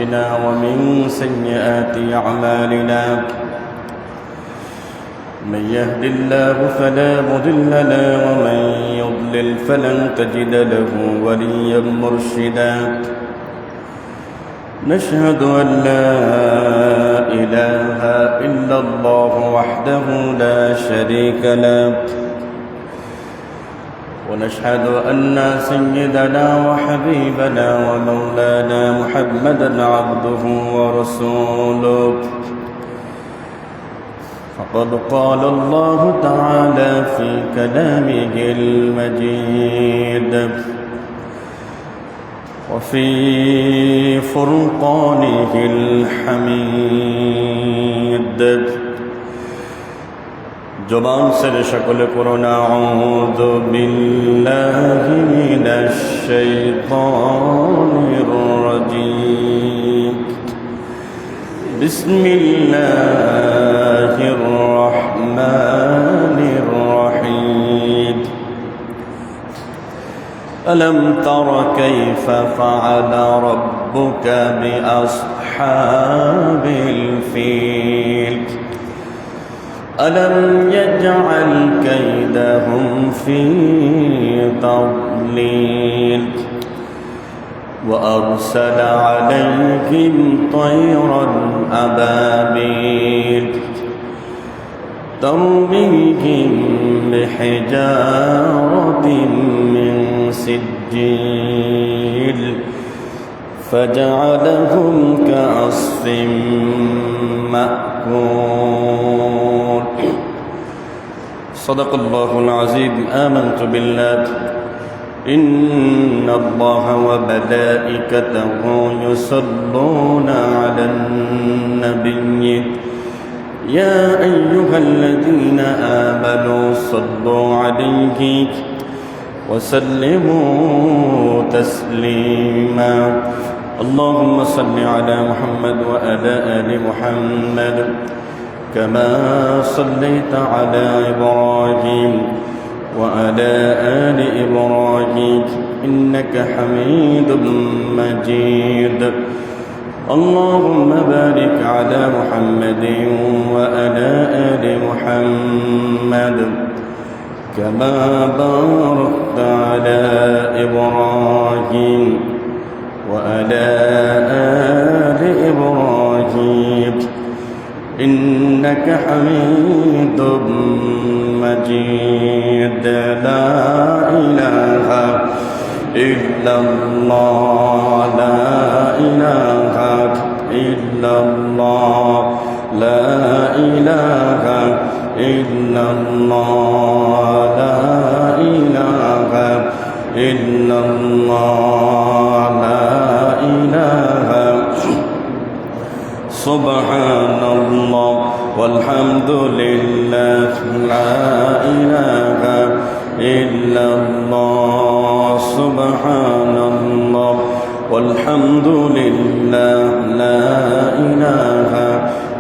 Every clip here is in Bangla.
أنفسنا ومن سيئات أعمالنا من يهد الله فلا مضل له ومن يضلل فلن تجد له وليا مرشدا نشهد أن لا إله إلا الله وحده لا شريك له ونشهد أن سيدنا وحبيبنا ومولانا محمدا عبده ورسوله فقد قال الله تعالى في كلامه المجيد وفي فرقانه الحميد जुबान से शक्ल कुरान अऊज़ु बिल्लाहि मिनश शैतानिर रजीम बिस्मिल्लाहिर रहमानिर रहीम अलम तर कैफ फ़अल रब्बुक बिअस्हाबिल फ़ील ألم يجعل كيدهم في تضليل وأرسل عليهم طيرا أبابيل ترميهم بحجارة من سجيل فجعلهم كعصف مأكول صدق الله العظيم آمنت بالله إن الله وملائكته يصلون على النبي يا أيها الذين آمنوا صلوا عليه وسلموا تسليما اللهم صل على محمد وعلى آل محمد كما صليت على إبراهيم وعلى آل إبراهيم إنك حميد مجيد اللهم بارك على محمد وعلى آل محمد كما باركت على إبراهيم وعلى آل إبراهيم إنك حميد مجيد لا إله إلا الله لا إله إلا الله لا إله إلا الله لا إله إلا الله لا إله سبحان الله والحمد لله لا إله إلا الله سبحان الله والحمد لله لا إله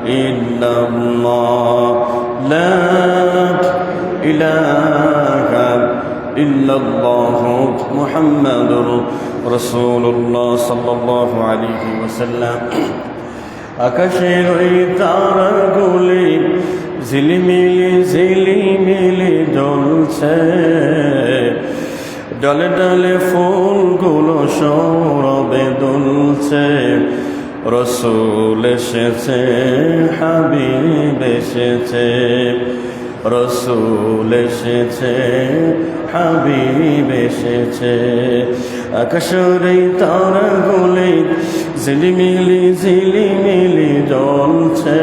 إلا الله لا إله إلا الله محمد رسول الله صلى الله عليه وسلم আকাশের ওই তারাগুলি ঝিলিমিলি ঝিলিমিলি জ্বলছে ডালে ডালে ফুলগুলো সৌরভে দুলছে রসূল এসেছে হাবিব এসেছে রসূল এসেছে হাবিব এসেছে আকাশের এই তারাগুলি ঝিলিমিলি ঝিলিমিলি জ্বলছে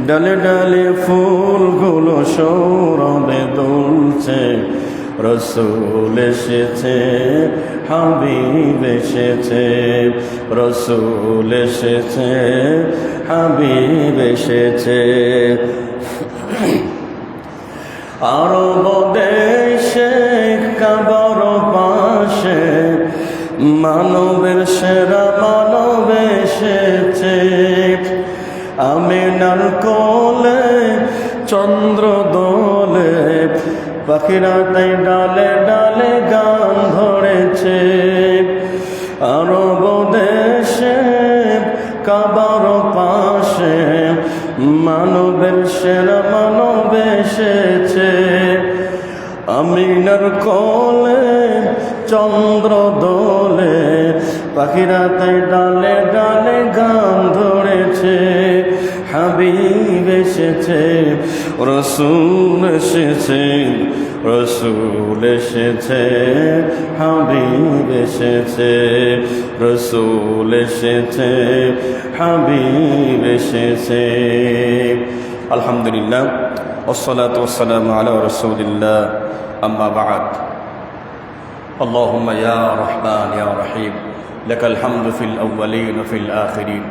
ডালে ডালে ফুলগুলো সৌরভে দুলছে রসূল এসেছে হাবিব এসেছে রসূল এসেছে হাবিব এসেছে আরব দেশে কাবার পাশে মানবের সেরা মানব এসেছে আমিনার কোলে চন্দ্র দোলে পাখিরা তাই ডালে ডালে গান ধরেছে আরব দেশে কাবার পাশে মানবের সেরা মানব এসেছে। আমিনার কোলে চন্দ্র দোলে, পাখিরা তাই ডালে ডালে গান ধরেছে। হাবিব এসেছে, রসুল এসেছে, রসুল এসেছে, হাবিব এসেছে, রসুল এসেছে, হাবিব এসেছে। আলহামদুলিল্লাহ, ওয়াসসালাতু ওয়াসসালামু আলা রাসূলিল্লাহ, আম্মা বা'দ। اللهم يا رحمن يا رحيم لك الحمد في الأولين وفي الآخرين،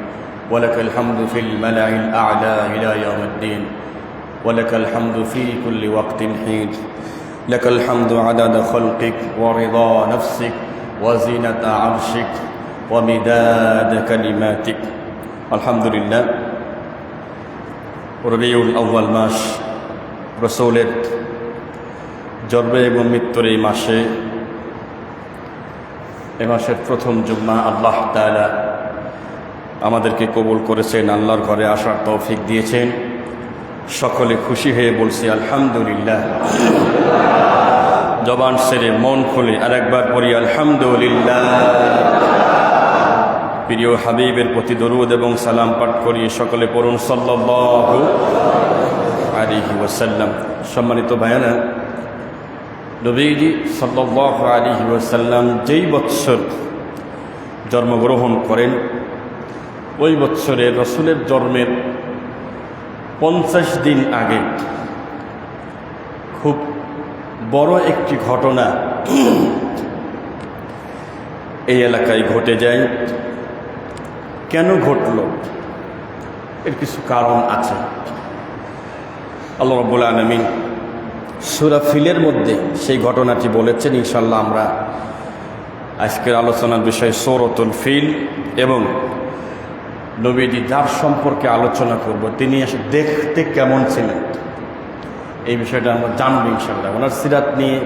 ولك الحمد في الملأ الأعلى إلى يوم الدين، ولك الحمد في كل وقت حين، لك الحمد عدد خلقك ورضا نفسك وزينة عرشك ومداد كلماتك। الحمد لله। রবিউল আউয়াল মাস, রসূলের জন্ম এবং মৃত্যুর এই মাসে, এ মাসের প্রথম জুম্মা আল্লাহ তাআলা আমাদেরকে কবুল করেছেন, আল্লাহর ঘরে আসার তৌফিক দিয়েছেন। সকলে খুশি হয়ে বলছি আলহামদুলিল্লাহ। জবান ছেড়ে মন খুলে আরেকবার পড়ি আলহামদুলিল্লাহ। প্রিয় হাবিবের প্রতি দরুদ এবং সালাম পাঠ করি, সকলে পড়ুন সাল্লাল্লাহু আলাইহি ওয়াসাল্লাম। সম্মানিত ভাইয়েরা, নবীজি সাল্লাল্লাহু আলাইহি ওয়াসাল্লাম যেই বৎসর জন্মগ্রহণ করেন, ওই বৎসরে রসুলের জন্মের 50 দিন আগে খুব বড় একটি ঘটনা এই এলাকায় ঘটে যায়। কেন ঘটল? এর কিছু কারণ আছে। আল্লাহ রাব্বুল আলামিন সূরা ফিলের মধ্যে সেই ঘটনাটি বলেছেন। ইনশাআল্লাহ আমরা আজকের আলোচনার বিষয় সূরাতুল ফিল, এবং নবীজি যার সম্পর্কে আলোচনা করব তিনি এসে দেখতে কেমন ছিলেন এই বিষয়টা আমরা জানব ইনশাআল্লাহ। ওনার সিরাত নিয়ে,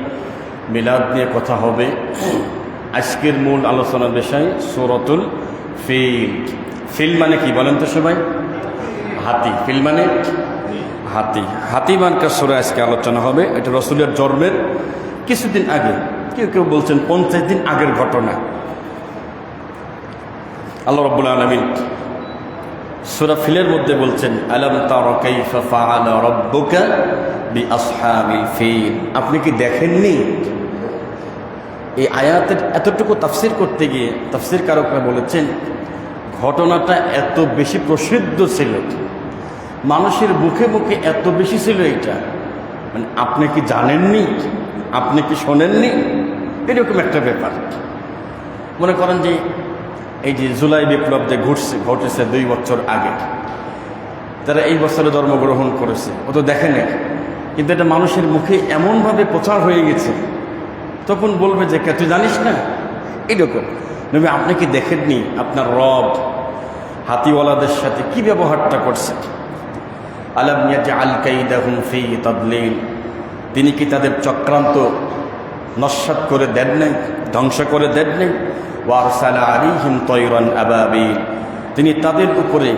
মিলাদ নিয়ে কথা হবে। আজকের মূল আলোচনার বিষয় সূরাতুল ফিল। ফিল মানে কি বলেন তো সবাই? হাতি। ফিল মানে হাতি। হাতি মার্কার সূরা আজকে আলোচনা হবে। এটা রসুলের জন্মের কিছুদিন আগে, কেউ কেউ বলছেন 50 দিন আগের ঘটনা। আল্লাহ রাব্বুল আলামিন সূরা ফিলের মধ্যে বলছেন, আলাম তারা কাইফা ফাআলা রাব্বুকা বিআসহাবিল ফিল। আপনি কি দেখেননি? এই আয়াতের এতটুকু তাফসীর করতে গিয়ে তাফসীর কারকরা বলেছেন, ঘটনাটা এত বেশি প্রসিদ্ধ ছিল, মানুষের মুখে মুখে এত বেশি ছিল এটা, মানে আপনি কি জানেননি, আপনি কি শোনেননি, এরকম একটা ব্যাপার। মনে করেন যে এই যে জুলাই বিপ্লব যে ঘটেছে 2 বছর আগে, তারা এই বছরে জন্মগ্রহণ করেছে, ও তো দেখে নেই, কিন্তু এটা মানুষের মুখে এমনভাবে প্রচার হয়ে গেছে, তখন বলবে যে কে তুই জানিস না? এইরকম। নবী আপনি কি দেখেননি আপনার রব হাতিওয়ালাদের সাথে কি ব্যবহারটা করছে? আলাম ইয়াজআল কাইদাহুম ফি তাদলিল। তিনি কি তাদের চক্রান্ত নস্যাৎ করে দেন নাই, ধ্বংস করে দেন নাই? ওয়া আরসালা আলাইহিম তায়রান আবাবিল। তিনি তাদের উপরে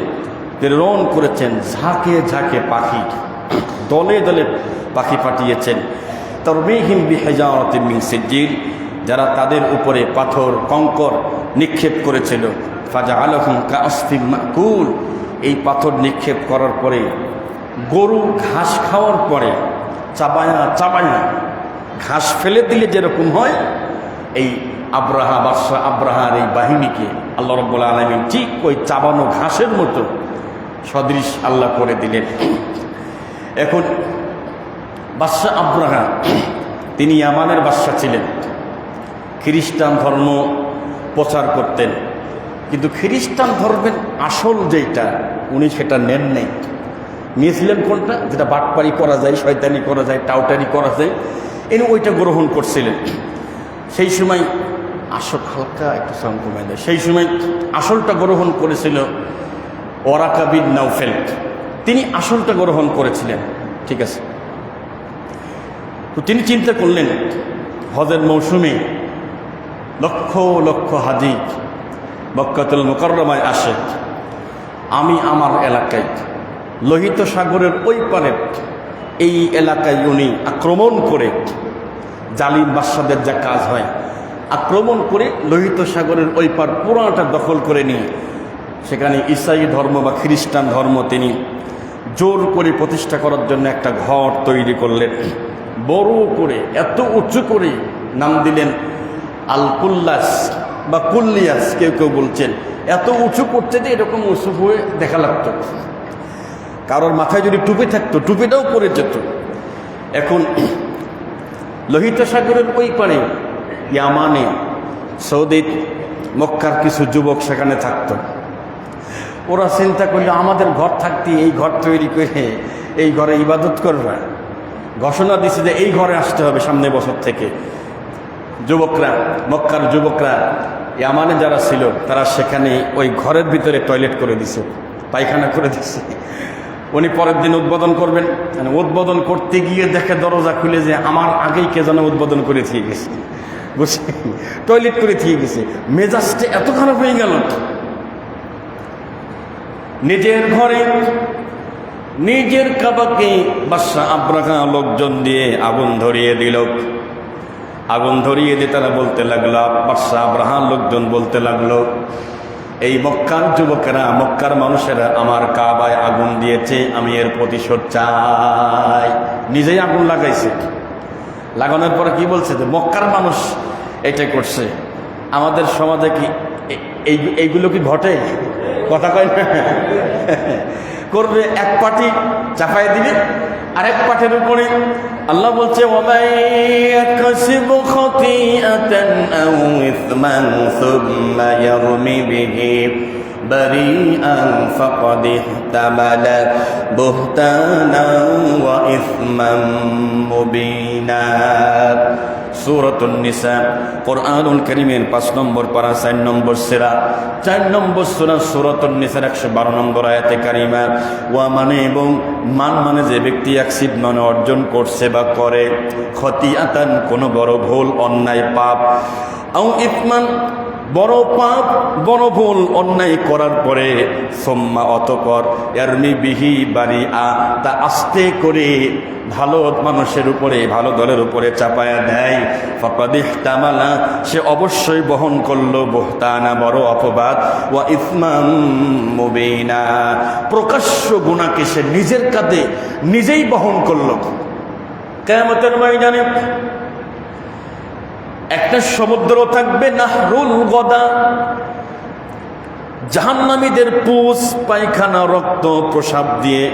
প্রেরণ করেছেন ঝাঁকে ঝাঁকে পাখি, দলে দলে পাখি পাঠিয়েছেন। তারমিহিম বিহিজারাতিন মিন সিজ্জিল। যারা তাদের উপরে পাথর কঙ্কর নিক্ষেপ করেছিল, ফাজআলাহুম কাআসফিন মাকুল। এই পাথর নিক্ষেপ করার পরে গরু ঘাস খাওয়ার পরে চাবায়া চাবায়া ঘাস ফেলে দিলে যেরকম হয়, এই আব্রাহা বাদশাহ আব্রাহার এই বাহিনীকে আল্লাহ রাব্বুল আলামিন ঠিক ওই চাবানো ঘাসের মতো সদৃশ আল্লাহ করে দিলেন। এখন বাদশাহ আব্রাহা তিনি ইয়ামানের বাদশাহ ছিলেন, খ্রিস্টান ধর্ম প্রচার করতেন, কিন্তু খ্রিস্টান ধর্মের আসল যেটা উনি সেটা নেন নাই। নিয়েছিলেন কোনটা? যেটা বাটপারি করা যায়, শয়তানি করা যায়, টাউটারি করা যায়, এনে ওইটা গ্রহণ করছিলেন। সেই সময় আসল হালকা একটু সাউন্ড কমায় দেয়। সেই সময় আসলটা গ্রহণ করেছিল ওয়ারাকা বিন নাওফেল, তিনি আসলটা গ্রহণ করেছিলেন। ঠিক আছে, তো তিনি চিন্তা করলেন হজের মৌসুমে লক্ষ লক্ষ হাজি মক্কাতুল মুকাররমায় আসে। আমি আমার এলাকায় লোহিত সাগরের ওই পারে এই এলাকায় উনি আক্রমণ করে, জালিম বাদশাদের যা কাজ হয়, আক্রমণ করে লোহিত সাগরের ওই পার পুরাটা দখল করে নিয়ে সেখানে ঈসাই ধর্ম বা খ্রিস্টান ধর্ম তিনি জোর করে প্রতিষ্ঠা করার জন্য একটা ঘর তৈরি করলেন। বড় করে, এত উঁচু করে নাম দিলেন আল কুল্লাস বা কুল্লিয়াস, কেউ কেউ বলছেন। এত উঁচু করতে যে এরকম উঁচু হয়ে দেখা লাগতো, কারোর মাথায় যদি টুপি থাকতো টুপিটাও পরে যেত। এখন লোহিত সাগরের ওই পারে ইয়ামানে, সৌদি, মক্কার কিছু যুবক সেখানে থাকতো। ওরা চিন্তা করলে আমাদের ঘর থাকতে এই ঘর তৈরি করে এই ঘরে ইবাদত করবে। ঘোষণা দিছে যে এই ঘরে আসতে হবে সামনে বছর থেকে। যুবকরা, মক্কার যুবকরা, ইয়ামানে যারা ছিল তারা সেখানে ওই ঘরের ভিতরে টয়লেট করে দিছে, পায়খানা করে দিছে। উনি পরের দিন উদ্বোধন করবেন, মানে উদ্বোধন করতে গিয়ে দেখে দরজা খুলে যে আমার আগেই কে যেন উদ্বোধন করে দিয়ে গেছে, বুঝছি, টয়লেট করে দিয়ে গেছে। মেজাজটা এত খারাপ হয়ে গেল। নিজের ঘরে নিজের কাবাকে বাদশা আব্রাহা লোকজন দিয়ে আগুন ধরিয়ে দিল। আগুন ধরিয়ে দিয়ে তারা বলতে লাগলো, বাদশা আব্রাহা লোকজন বলতে লাগলো, এই মক্কার যুবকেরা, মক্কার মানুষেরা আমার কাবায় আগুন দিয়েছে, আমি এর প্রতিশোধ চাই। নিজেই আগুন লাগাইছে। লাগানোর পরে কি বলছে যে মক্কার মানুষ এটা করছে। আমাদের সমাজে কি এইগুলো কি ঘটে? কথা কয় না, করবে এক পার্টি চাপাই দিবে আরেক পার্টির উপরে। আল্লাহ বলছে বারিআন ফাকাদ ইহতামালা বুহতানান ওয়া ইসমান মুবিনা। সূরাতুন নিসা, কোরআনুল কারীমের 5 নম্বর পারা, 4 নম্বর সূরা, 4 নম্বর সূরা সূরাতুন নিসার 112 নম্বর আয়াতে কারিমা। ওয়া মানে এবং মান মানে যে ব্যক্তি একসিদ মানে অর্জন করছে বা করে, খতিয়াতান কোনো বড় ভুল, অন্যায়, পাপ, আও ইসমান বড় পাপ, বড় ভুল, অন্যায় করার পরে, সুম্মা অতঃপর, ইয়ারমি বিহি বারিআ, তা আস্তে করে ভালো মানুষের উপরে, ভালো দলের উপরে চাপায়া দেয়, ফাকাদ ইহতামালা, সে অবশ্যই বহন করলো, বুহতানা, বড় অপবাদ, ওয়া ইসমান মুবিনা, প্রকাশ্য গুনাহকে সে নিজের কাঁধে নিজেই বহন করলো। কিয়ামতের ময়দানে একটা সমুদ্র থাকবে, নাহরুল গদা, জাহান্নামীদের পুষ, পায়খানা, রক্ত, প্রসাব দিয়ে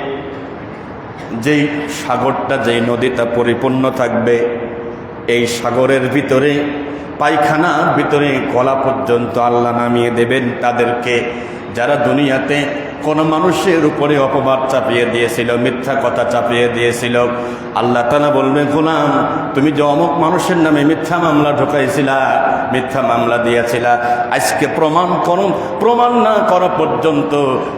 যেই সাগরটা, যেই নদীটা পরিপূর্ণ থাকবে, এই সাগরের ভিতরে, পায়খানার ভিতরে গলা পর্যন্ত আল্লাহ নামিয়ে দেবেন তাদেরকে, যারা দুনিয়াতে কোনো মানুষের উপরে অপবাদ চাপিয়ে দিয়েছিল, মিথ্যা কথা চাপিয়ে দিয়েছিল। আল্লাহ তাআলা বলবেন, গোলাম, তুমি যে অমুক মানুষের নামে মিথ্যা মামলা ঢোকাইছিলা, মিথ্যা মামলা দিয়েছিলা, আজকে প্রমাণ করো, প্রমাণ না করা পর্যন্ত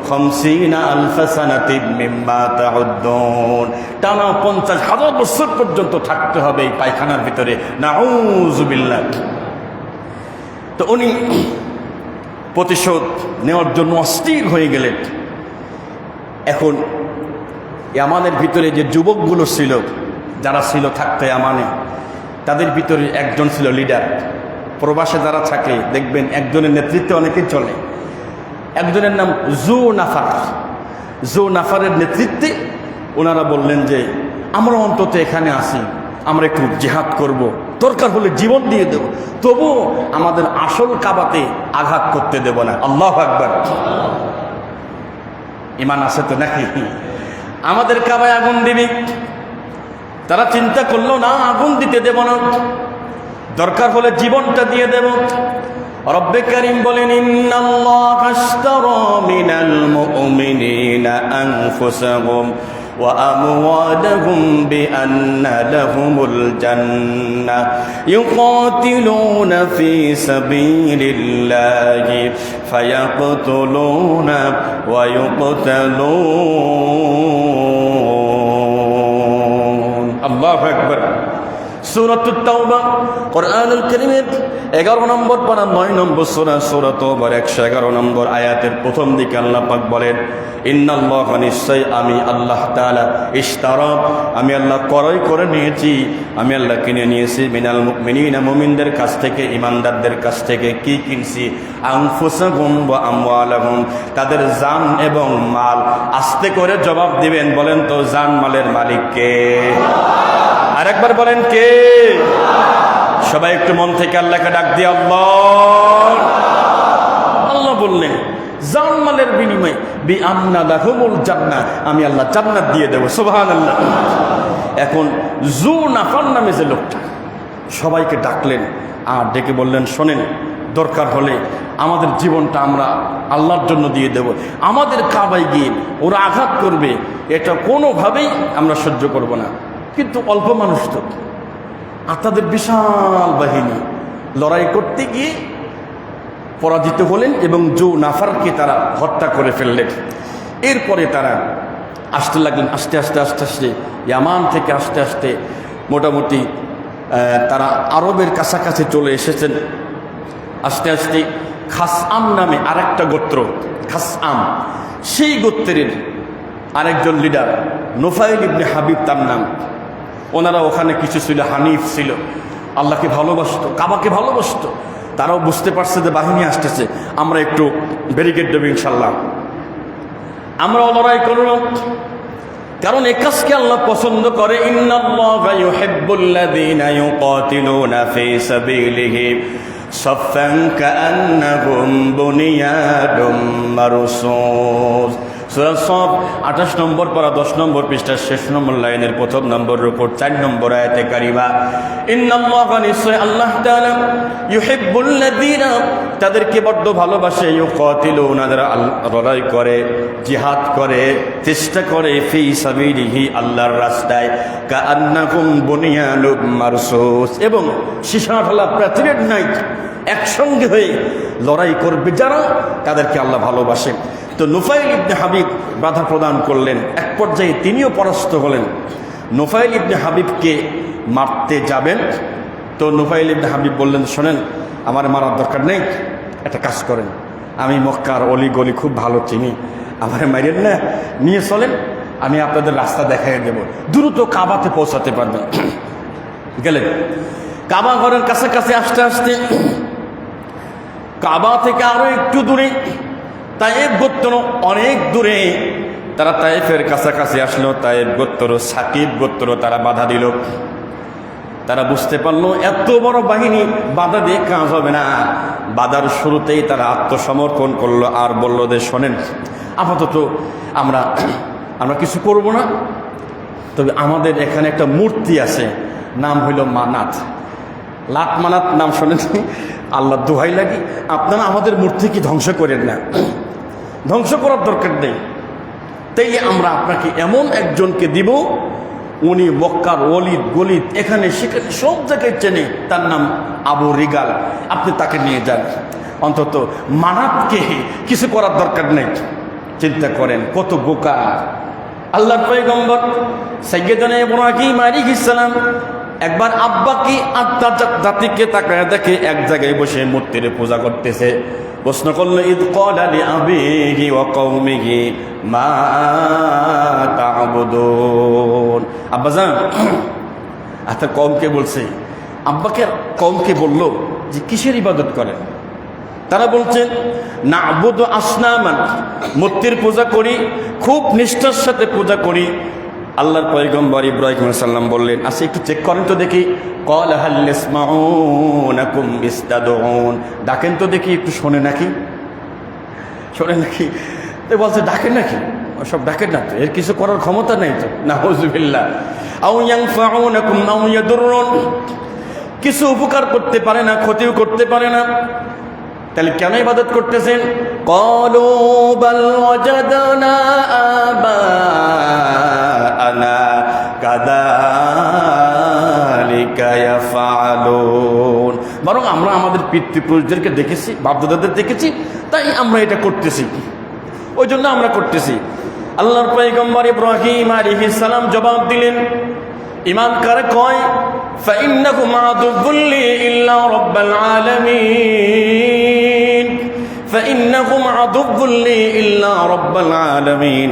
50 আলফা সানাতিন মিম্মা তাউদ্দুন, টানা 50,000 বছর পর্যন্ত থাকতে হবে এই পায়খানার ভিতরে। নাউযুবিল্লাহ। তো উনি প্রতিশোধ নেওয়ার জন্য অস্থির হয়ে গেলেন। এখন ইয়ামানের ভিতরে যে যুবকগুলো ছিল, যারা ছিল থাকতে ইয়ামানে, তাদের ভিতরে একজন ছিল লিডার। প্রবাসে যারা থাকে দেখবেন একজনের নেতৃত্বে অনেকেই চলে। একজনের নাম জু নাফার। জু নাফারের নেতৃত্বে ওনারা বললেন যে আমরা অন্তত এখানে আসি, আমরা একটু জিহাদ করব, দরকার হলে জীবন দিয়ে দেব, তবু আমাদের আসল কাবাতে আঘাত করতে দেব না। আল্লাহু আকবার। ঈমান আছে তো নাকি? আমাদের কাবায় আগুন দিবি। তারা চিন্তা করলো না, আগুন দিতে দেব না, দরকার হলে জীবনটা দিয়ে দেব। রব্বে কারীম বলেন, ইন্নাল্লাহা আশতারা মিনাল মুমিনিনা আনফুসাহুম وأموالهم بأن لهم الجنة يقاتلون في سبيل الله فيقتلون ويقتلون الله أكبر সূরাতুত তাওবা কোরআনুল কারীমের 11 নম্বর পারা 9 নম্বর সূরা সূরা তাওবার 111 নম্বর আয়াতের প্রথম দিকে আল্লাহ পাক বলেন, ইন্নাল্লাহা নিশ্চয় আমি আল্লাহ তাআলা ইশতারা, আমি আল্লাহ ক্রয় করে নিয়েছি, আমি আল্লাহ কিনে নিয়েছি মিনাল মুমিনিনা, মুমিনদের কাছ থেকে, ইমানদারদের কাছ থেকে। কি কিনছি? আনফুসাহুম ওয়া আমওয়ালাহুম, তাদের জান এবং মাল। আস্তে করে জবাব দিবেন, বলেন তো জান মালের মালিক কে? আরেকবার বলেন কে? সবাই একটু মন থেকে আল্লাহকে ডাক দিয়ে আল্লাহ। আল্লাহ বললেন জান মালের বিনিময়ে বিআন্না লাহুমুল জান্নাহ, আমি আল্লাহ জান্নাত দিয়ে দেব। সুবহানাল্লাহ। এখন জু নাফার নামে যে লোকটা সবাইকে ডাকলেন আর ডেকে বললেন, শোনেন, দরকার হলে আমাদের জীবনটা আমরা আল্লাহর জন্য দিয়ে দেব, আমাদের কাবায় গিয়ে ওরা আঘাত করবে, এটা কোনোভাবেই আমরা সহ্য করব না। কিন্তু অল্প মানুষ তো, আর তাদের বিশাল বাহিনী, লড়াই করতে গিয়ে পরাজিত হলেন এবং জো নাফারকে তারা হত্যা করে ফেললেন। এরপরে তারা আসতে লাগলেন, আস্তে আস্তে আস্তে আস্তে ইয়ামান থেকে আস্তে আস্তে মোটামুটি তারা আরবের কাছাকাছি চলে এসেছেন। আস্তে আস্তে খাসআম নামে আরেকটা গোত্র, খাসআম, সেই গোত্রের আরেকজন লিডার নুফাইল ইবনে হাবিব তার নাম। ওনারা ওখানে কিছু ছিল, হানিফ ছিল, আল্লাহকে ভালোবাসতো, কাবাকে ভালোবাসতো। তারাও বুঝতে পারছে যে বাহিনী আসতেছে, আমরা একটু ব্যারিকেড দেব ইনশাল্লাহ, আমরাও লড়াই করব, কারণ এই কাজকে আল্লাহ পছন্দ করে। ইন্নাল্লাহা ইউহিব্বুল্লাযীনা ইউকাতিলুনা ফী সাবিলিহি সাফফান কাআন্নাহুম বুনিয়ানুম মারসুস। সূরা সফ 28 নম্বর পারা 10 নম্বর পৃষ্ঠার শেষ নম্বর লাইনের প্রথম নম্বরের উপর 4 নম্বর আয়াতে কারিমা, ইন্নাল্লাহা নিশ্চয় আল্লাহ তাআলা ইউহিব্বুল্লাযীনা, তাদেরকে বড্ড ভালোবাসে, ইউকাতিলুনা, যারা লড়াই করে, জিহাদ করে, চেষ্টা করে, ফি সাবিলিহি, আল্লাহর রাস্তায়, কাআন্নাহুম বুনিয়ানুম মারসুস, এবং সীসাঢালা প্রাচীরের ন্যায় একসঙ্গে হয়ে লড়াই করবে যারা, তাদেরকে আল্লাহ ভালোবাসেন। তো নুফাইল ইবনে হাবিব বাধা প্রদান করলেন, এক পর্যায়ে তিনিও পরাস্ত হলেন। নুফাইল ইবনে হাবিবকে মারতে যাবেন, তো নুফাইল ইবনে হাবিব বললেন, শোনেন, আমার মারার দরকার নেই, একটা কাজ করেন, আমি মক্কার অলি গলি খুব ভালো চিনি, আমার মাইরেন না, নিয়ে চলেন, আমি আপনাদের রাস্তা দেখাই দেব, দ্রুত কাবাতে পৌঁছাতে পারবেন। গেলেন কাবা ঘরের কাছাকাছি, আসতে আসতে কাবা থেকে আরো একটু দূরে তায়েব গোত্র, অনেক দূরে, তারা তায়েফের কাছাকাছি আসলো। তায়েব গোত্র, সাকিব গোত্র, তারা বাধা দিল। তারা বুঝতে পারলো এত বড় বাহিনী বাধা দিয়ে কাজ হবে না। বাধার শুরুতেই তারা আত্মসমর্পণ করলো আর বলল যে, শোনেন, আপাতত আমরা কিছু করব না, তবে আমাদের এখানে একটা মূর্তি আছে, নাম হইল মানাত, লাত মানাত নাম শোনেন? আল্লাহ দোহাই লাগি, আপনারা আমাদের মূর্তিকে ধ্বংস করেন না, ধ্বংস করার দরকার নেই। তাই আমরা আপনাকে এমন একজনকে দিব, উনি মক্কার অলিদ গলিদ এখানে সেখানে সব জায়গায় চেনে, তার নাম আবু রিগাল, আপনি তাকে নিয়ে যান, অন্তত মানাতকে কিছু করার দরকার নেই। চিন্তা করেন কত বোকা আল্লাহর পয়গম্বর সাইয়্যিদুনা ইব্রাহিম আলাইহিস সালাম একবার আব্বাকে আর তার জাতিকে তাকায় দেখে এক জায়গায় বসে মূর্তির পূজা করতেছে। প্রশ্ন করলো, ইদ ক্বালা লিআবিহি ওয়া কওমিহি মা তা'বুদুন। আব্বাজান আচ্ছা, কওমকে বলছে, আব্বাকে কওমকে বলল যে কিসের ইবাদত করেন? তারা বলছেন, না'বুদু আসনামান, মূর্তির পূজা করি, খুব নিষ্ঠার সাথে পূজা করি। আল্লাহর পয়গম্বর ইব্রাহিম আলাইহিস সালাম বললেন, আচ্ছা একটু চেক করেন তো দেখি, ক্বালা হাল ইসমাউনাকুম ইস্তাদউন, ডাকেন তো দেখি, একটু শোনে নাকি, শোনে নাকি? তো বলছে ডাকেন নাকি? সব ডাকেন না তো, এর কিছু করার ক্ষমতা নেই তো, নাউযুবিল্লাহ। আও ইয়ানফাউনাকুম আও ইয়াদুররুন, কিছু উপকার করতে পারে না, ক্ষতিও করতে পারে না, তাহলে কেন ইবাদত করতেছেন? ক্বালু বাল ওয়াজাদনা আবাআনা কাযালিকা ইয়াফআলুন, বরং আমরা আমাদের পিতৃপুরুষদেরকে দেখেছি, বাপদাদাদের দেখেছি, তাই আমরা এটা করতেছি, ওই জন্য আমরা করতেছি। আল্লাহর পয়গম্বর ইব্রাহিম আলাইহিস সালাম জবাব দিলেন, ইমান কারে কয় ফাইন্নাকুম আদুউল লি ইল্লা রাব্বাল আলামিন ফাইন্নাকুম আদুউল লি ইল্লা রাব্বাল আলামিন।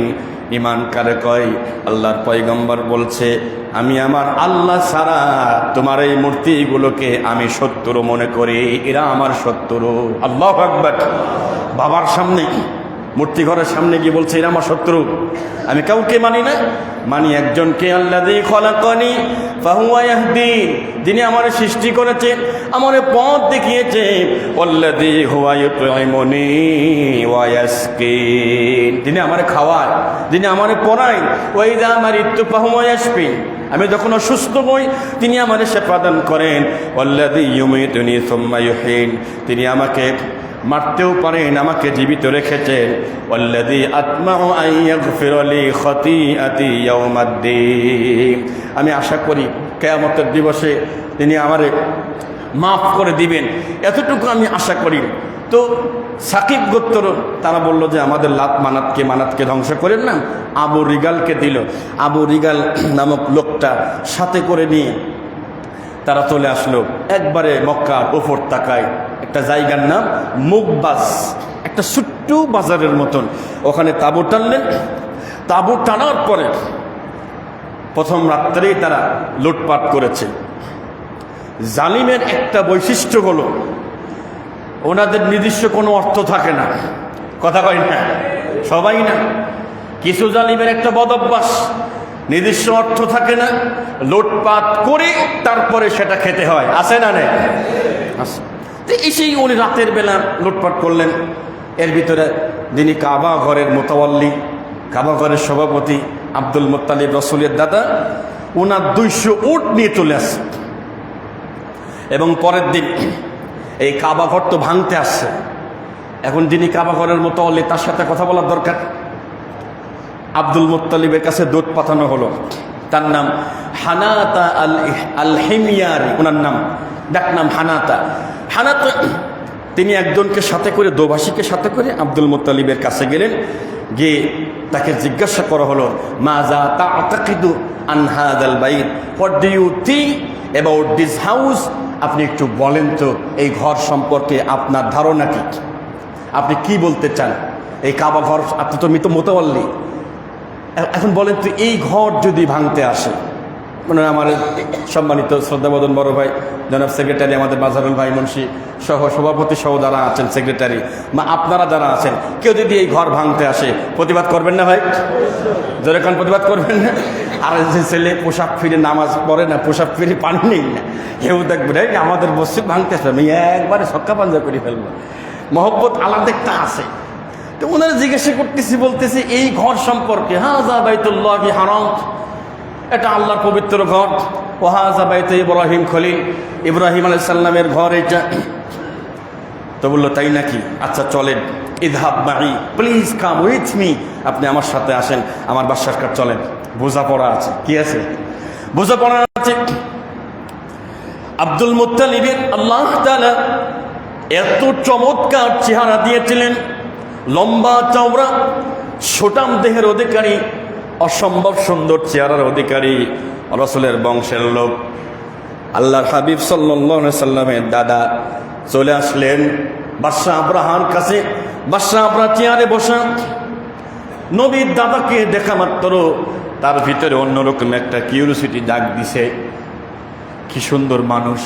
ইমান কারে কয় আল্লাহর পয়গম্বর বলছে আমি আমার আল্লাহ ছাড়া তোমার এই মূর্তিগুলোকে আমি শত্রু মনে করি, এরা আমার শত্রু। আল্লাহু আকবার। বাবার সামনে মূর্তি ঘরের সামনে গিয়ে বলছে এরা আমার শত্রু। আমি কাউকে মানি না, মানি একজনকে, আল্লাযী খলাকানি ফাহুয়া ইয়াহদিন, যিনি আমার সৃষ্টি করেছে, আমার পথ দেখিয়েছে। ওয়াল্লাযী হুয়া ইউতঈমুনি ওয়া ইয়াসকিন, যিনি আমার খাওয়ায়, যিনি আমার পড়ায়। ওয়া ইযা মারিদতু ফাহুয়া ইয়াশফিন, আমি যখন অসুস্থ হই তিনি আমার সেবা দান করেন। ওয়াল্লাযী ইউমীতুনি সুম্মা ইউহয়িন, তিনি আমাকে মারতেও পারেন, আমাকে জীবিত রেখেছেন। ওয়াল্লাযী আতমাউ আন ইয়াগফিরা লি খতীআতি ইয়াউমাদ্দিন, আমি আশা করি কিয়ামতের দিবসে তিনি আমারে মাফ করে দিবেন, এতটুকু আমি আশা করি। তো সাকিব গোত্র তারা বলল যে আমাদের লাত মানাতকে ধ্বংস করেন না। আবু রিগালকে দিল। আবু রিগাল নামক লোকটা সাথে করে নিয়ে তারা চলে আসলো একবারে মক্কার উপর তাকায় একটা জায়গার নাম মুকবাস, একটা ছোট্ট বাজারের মতন। ওখানে তাঁবু টানলেন। তাঁবু টানার পরে প্রথম রাত্রেই তারা লুটপাট করেছে। জালিমের একটা বৈশিষ্ট্য হলো ওনাদের নিজস্ব কোনো অর্থ থাকে না। কথা কয় না, সবাই না। কিছু জালিমের একটা বদ অভ্যাস, নিজস্ব অর্থ থাকে না, লুটপাট করে তারপরে সেটা খেতে হয়। আছে না নেই? আছে। তো এসেই উনি রাতের বেলা লুটপাট করলেন। এর ভিতরে যিনি কাবা ঘরের মোতাওয়াল্লি, কাবা ঘরের সভাপতি আব্দুল মুত্তালিব, রসুলের দাদা, ওনার 200 উট নিয়ে চলে আসছে। এবং পরের দিন এই কাবা ঘর তো ভাঙতে আসছে। এখন যিনি কাবা ঘরের মোতাওয়াল্লি তার সাথে কথা বলার দরকার। আব্দুল মুত্তালিবের কাছে দূত পাঠানো হলো। তার নাম হানাতা আল হিমিয়ারি, ওনার নাম, ডাক নাম হানাতা। হানাতা তিনি একজনকে সাথে করে, দোভাষীকে সাথে করে আব্দুল মুত্তালিবের কাছে গেলেন। গিয়ে তাকে জিজ্ঞাসা করা হলো মাজা তা'তাকিদু আন হাযাল বাইত, what do you think about this house. আপনি একটু বলেন তো এই ঘর সম্পর্কে আপনার ধারণা কি, আপনি কি বলতে চান? এই কাবা ঘর, আপনি তো মোতাওয়াল্লি, এখন বলেন তো এই ঘর যদি ভাঙতে আসে, মানে আমার সম্মানিত শ্রদ্ধাবদন বড় ভাই জনাব সেক্রেটারি আমাদের মাজারুল ভাই মুন্সি সহ সভাপতি সহ যারা আছেন, সেক্রেটারি বা আপনারা যারা আছেন, কেউ যদি এই ঘর ভাঙতে আসে প্রতিবাদ করবেন না ভাই? যেরকম প্রতিবাদ করবেন না? আর যে ছেলে পোশাক ফিরে নামাজ পড়ে না, পোশাক ফিরে পানি নেই না, কেউ দেখবে রে আমাদের মসজিদ ভাঙতে আসবে, আমি একবারে সক্কা পাঞ্জা করে ফেলবো। মহব্বত আলাদা একটা আছে। তো ওনারা জিজ্ঞাসা করতেছি, বলতেছি এই ঘর সম্পর্কে, হাযা বাইতুল্লাহি হারাম, এটা আল্লাহর পবিত্র ঘর। ও হাযা বাইতু ইব্রাহিম খলিল, ইব্রাহিম আলাইহিস সালামের ঘর এটা। তো বললো তাই নাকি, আচ্ছা চলেন, ইযহাব মাই, প্লিজ কাম উইথ মি, আপনি আমার সাথে আসেন, আমার বাসার কাছে চলেন। বোঝাপড়া আছে, কি আছে? বোঝাপড়া আছে। আব্দুল মুত্তালিবের আল্লাহ তাআলা এত চমৎকার চেহারা দিয়েছিলেন, লম্বা চওড়া ছোটাম দেহের অধিকারী, অসম্ভব সুন্দর চেহারার অধিকারী, রাসূলের বংশের লোক। আল্লাহর হাবিব সাল্লাল্লাহু আলাইহি সাল্লামের দাদা চলে আসলেন বাদশাহ আব্রাহার কাছে। বাদশাহ আব্রাহা চেয়ারে বসা। নবীর দাদাকে দেখা মাত্র তার ভিতরে অন্যরকম একটা কিউরিওসিটি ডাক দিছে, কি সুন্দর মানুষ,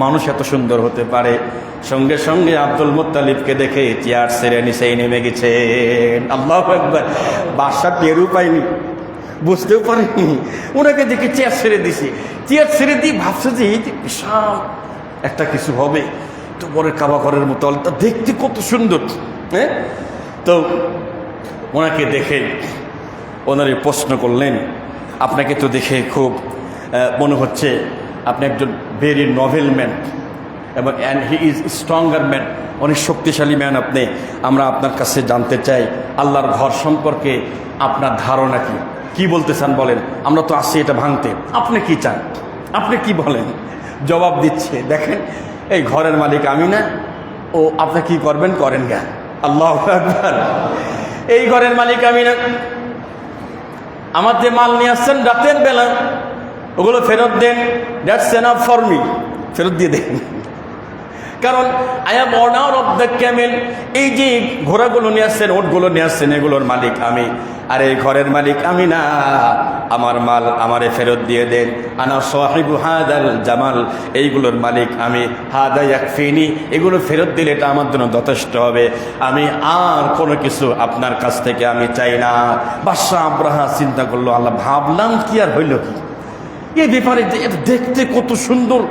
মানুষ এত সুন্দর হতে পারে। সঙ্গে সঙ্গে আব্দুল মুত্তালিবকে দেখে চেয়ার ছেড়ে নিচেই নেমে গেছেন। আল্লাহু আকবার। বাদশা টেরও পায়নি, বুঝতেও পারেনি, ওনাকে দেখে চেয়ার ছেড়ে দিছে। চেয়ার ছেড়ে দিয়ে ভাবছে যে এই বিশাল একটা কিছু হবে, তো পরে কাবা ঘরের মতো দেখতে কত সুন্দর। হ্যাঁ, তো ওনাকে দেখে ওনারে প্রশ্ন করলেন, আপনাকে তো দেখে খুব মনে হচ্ছে আপনি একজন ভেরি নভেল ম্যান এবং and he is stronger man, অনেক শক্তিশালী ম্যান আপনি। আমরা আপনার কাছে জানতে চাই আল্লাহর ঘর সম্পর্কে আপনার ধারণা কি, কি বলতে চান বলেন, আমরা তো আসছি এটা ভাঙতে, আপনি কি চান, আপনি কি বলেন? জবাব দিচ্ছে, দেখেন এই ঘরের মালিক আমি না, ও আপনি কি করবেন করেন গা। আল্লাহু আকবার। এই ঘরের মালিক আমি না, আমার যে মাল নিয়ে আসছেন রাতের বেলা ওগুলো ফেরত দেন, দ্যাটস এনাফ ফর মি, ফেরত দিয়ে দেন। কারণ I have honour of the Camel, এই যে ঘোড়াগুলো নিয়ে আসছেন, ওটগুলো নিয়ে আসছেন, এগুলোর মালিক আমি, আর এই ঘরের মালিক আমি না। আমার মাল আমারে ফেরত দিয়ে দেন। আনা সাহিবু হাদাল জামাল, এইগুলোর মালিক আমি। হাদা ইয়াকফিনি, এগুলো ফেরত দিলে এটা আমার জন্য যথেষ্ট হবে, আমি আর কোনো কিছু আপনার কাছ থেকে আমি চাই না। বাদশাহ আব্রাহা চিন্তা করলো, আল্লাহ, ভাবলাম কি আর হইল কি, এই ব্যাপারে এটা দেখতে কত সুন্দর,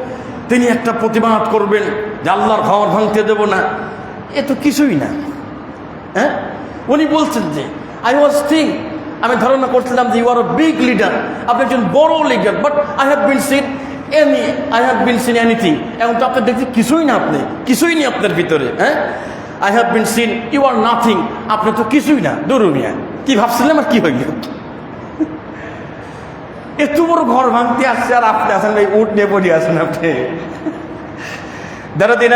তিনি একটা প্রতিবাদ করবেন যে আল্লাহর ঘর ভাঙতে দেব না, এ তো কিছুই না। হ্যাঁ, উনি বলছেন যে আই ওয়াজ থিঙ্ক, আমি ধারণা করছিলাম যে you are a big leader, আপনি একজন বড় leader, but I have been seen anything. এখন তো আপনি দেখছি কিছুই না, আপনি কিছুই নেই আপনার ভিতরে। হ্যাঁ, I have been seen, you are nothing, আপনি তো কিছুই না। দরুমিয়া কি ভাবছিলাম আর কি হইল, এত বড় ঘর ভাঙতে আসছে আর আপনি আসেন ভাই উঠ নিয়ে পড়ে আসেন আপনি। ধরো দিন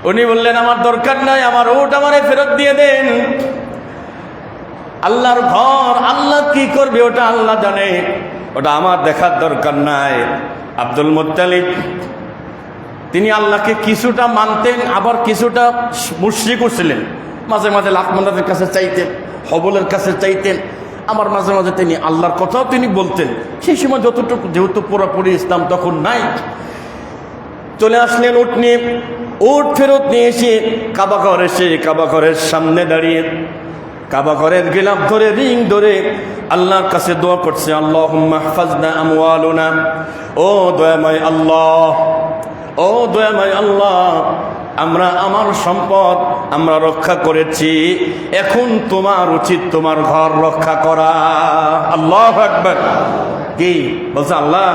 উনি বললেন আমার দরকার নাই, আমার উট আমারে ফেরত দিয়ে দেন। আল্লাহর ঘর, আল্লাহ কি করবে ওটা আল্লাহ জানে, ওটা আমার দেখার দরকার নাই। আব্দুল মুত্তালিব তিনি আল্লাহকে কিছুটা মানতেন, আবার কিছুটা মুশরিক ছিলেন। মাঝে মাঝে লাকমানদের কাছে চাইতেন, হবলের কাছে চাইতেন, আমার মাঝে মাঝে তিনি আল্লাহর কথাও তিনি বলতেন। সেই সময় যতটুকু, যেহেতু পুরোপুরি ইসলাম তখন নাই, চলে আসলেন উট নিয়ে। উট ফেরত নিয়ে এসে কাবা ঘর, এসে কাবা ঘরের সামনে দাঁড়িয়ে কাবা ঘরের গিলাফ ধরে, রিং ধরে আল্লাহর কাছে দোয়া করছে, আল্লাহুম্মা হাফাজনা আমওয়ালুনা, ও দয়াময় আল্লাহ, ও দয়াময় আল্লাহ, আমরা আমার সম্পদ আমরা রক্ষা করেছি, এখন তোমার উচিত তোমার ঘর রক্ষা করা। আল্লাহু আকবার। কি বলছে? আল্লাহ,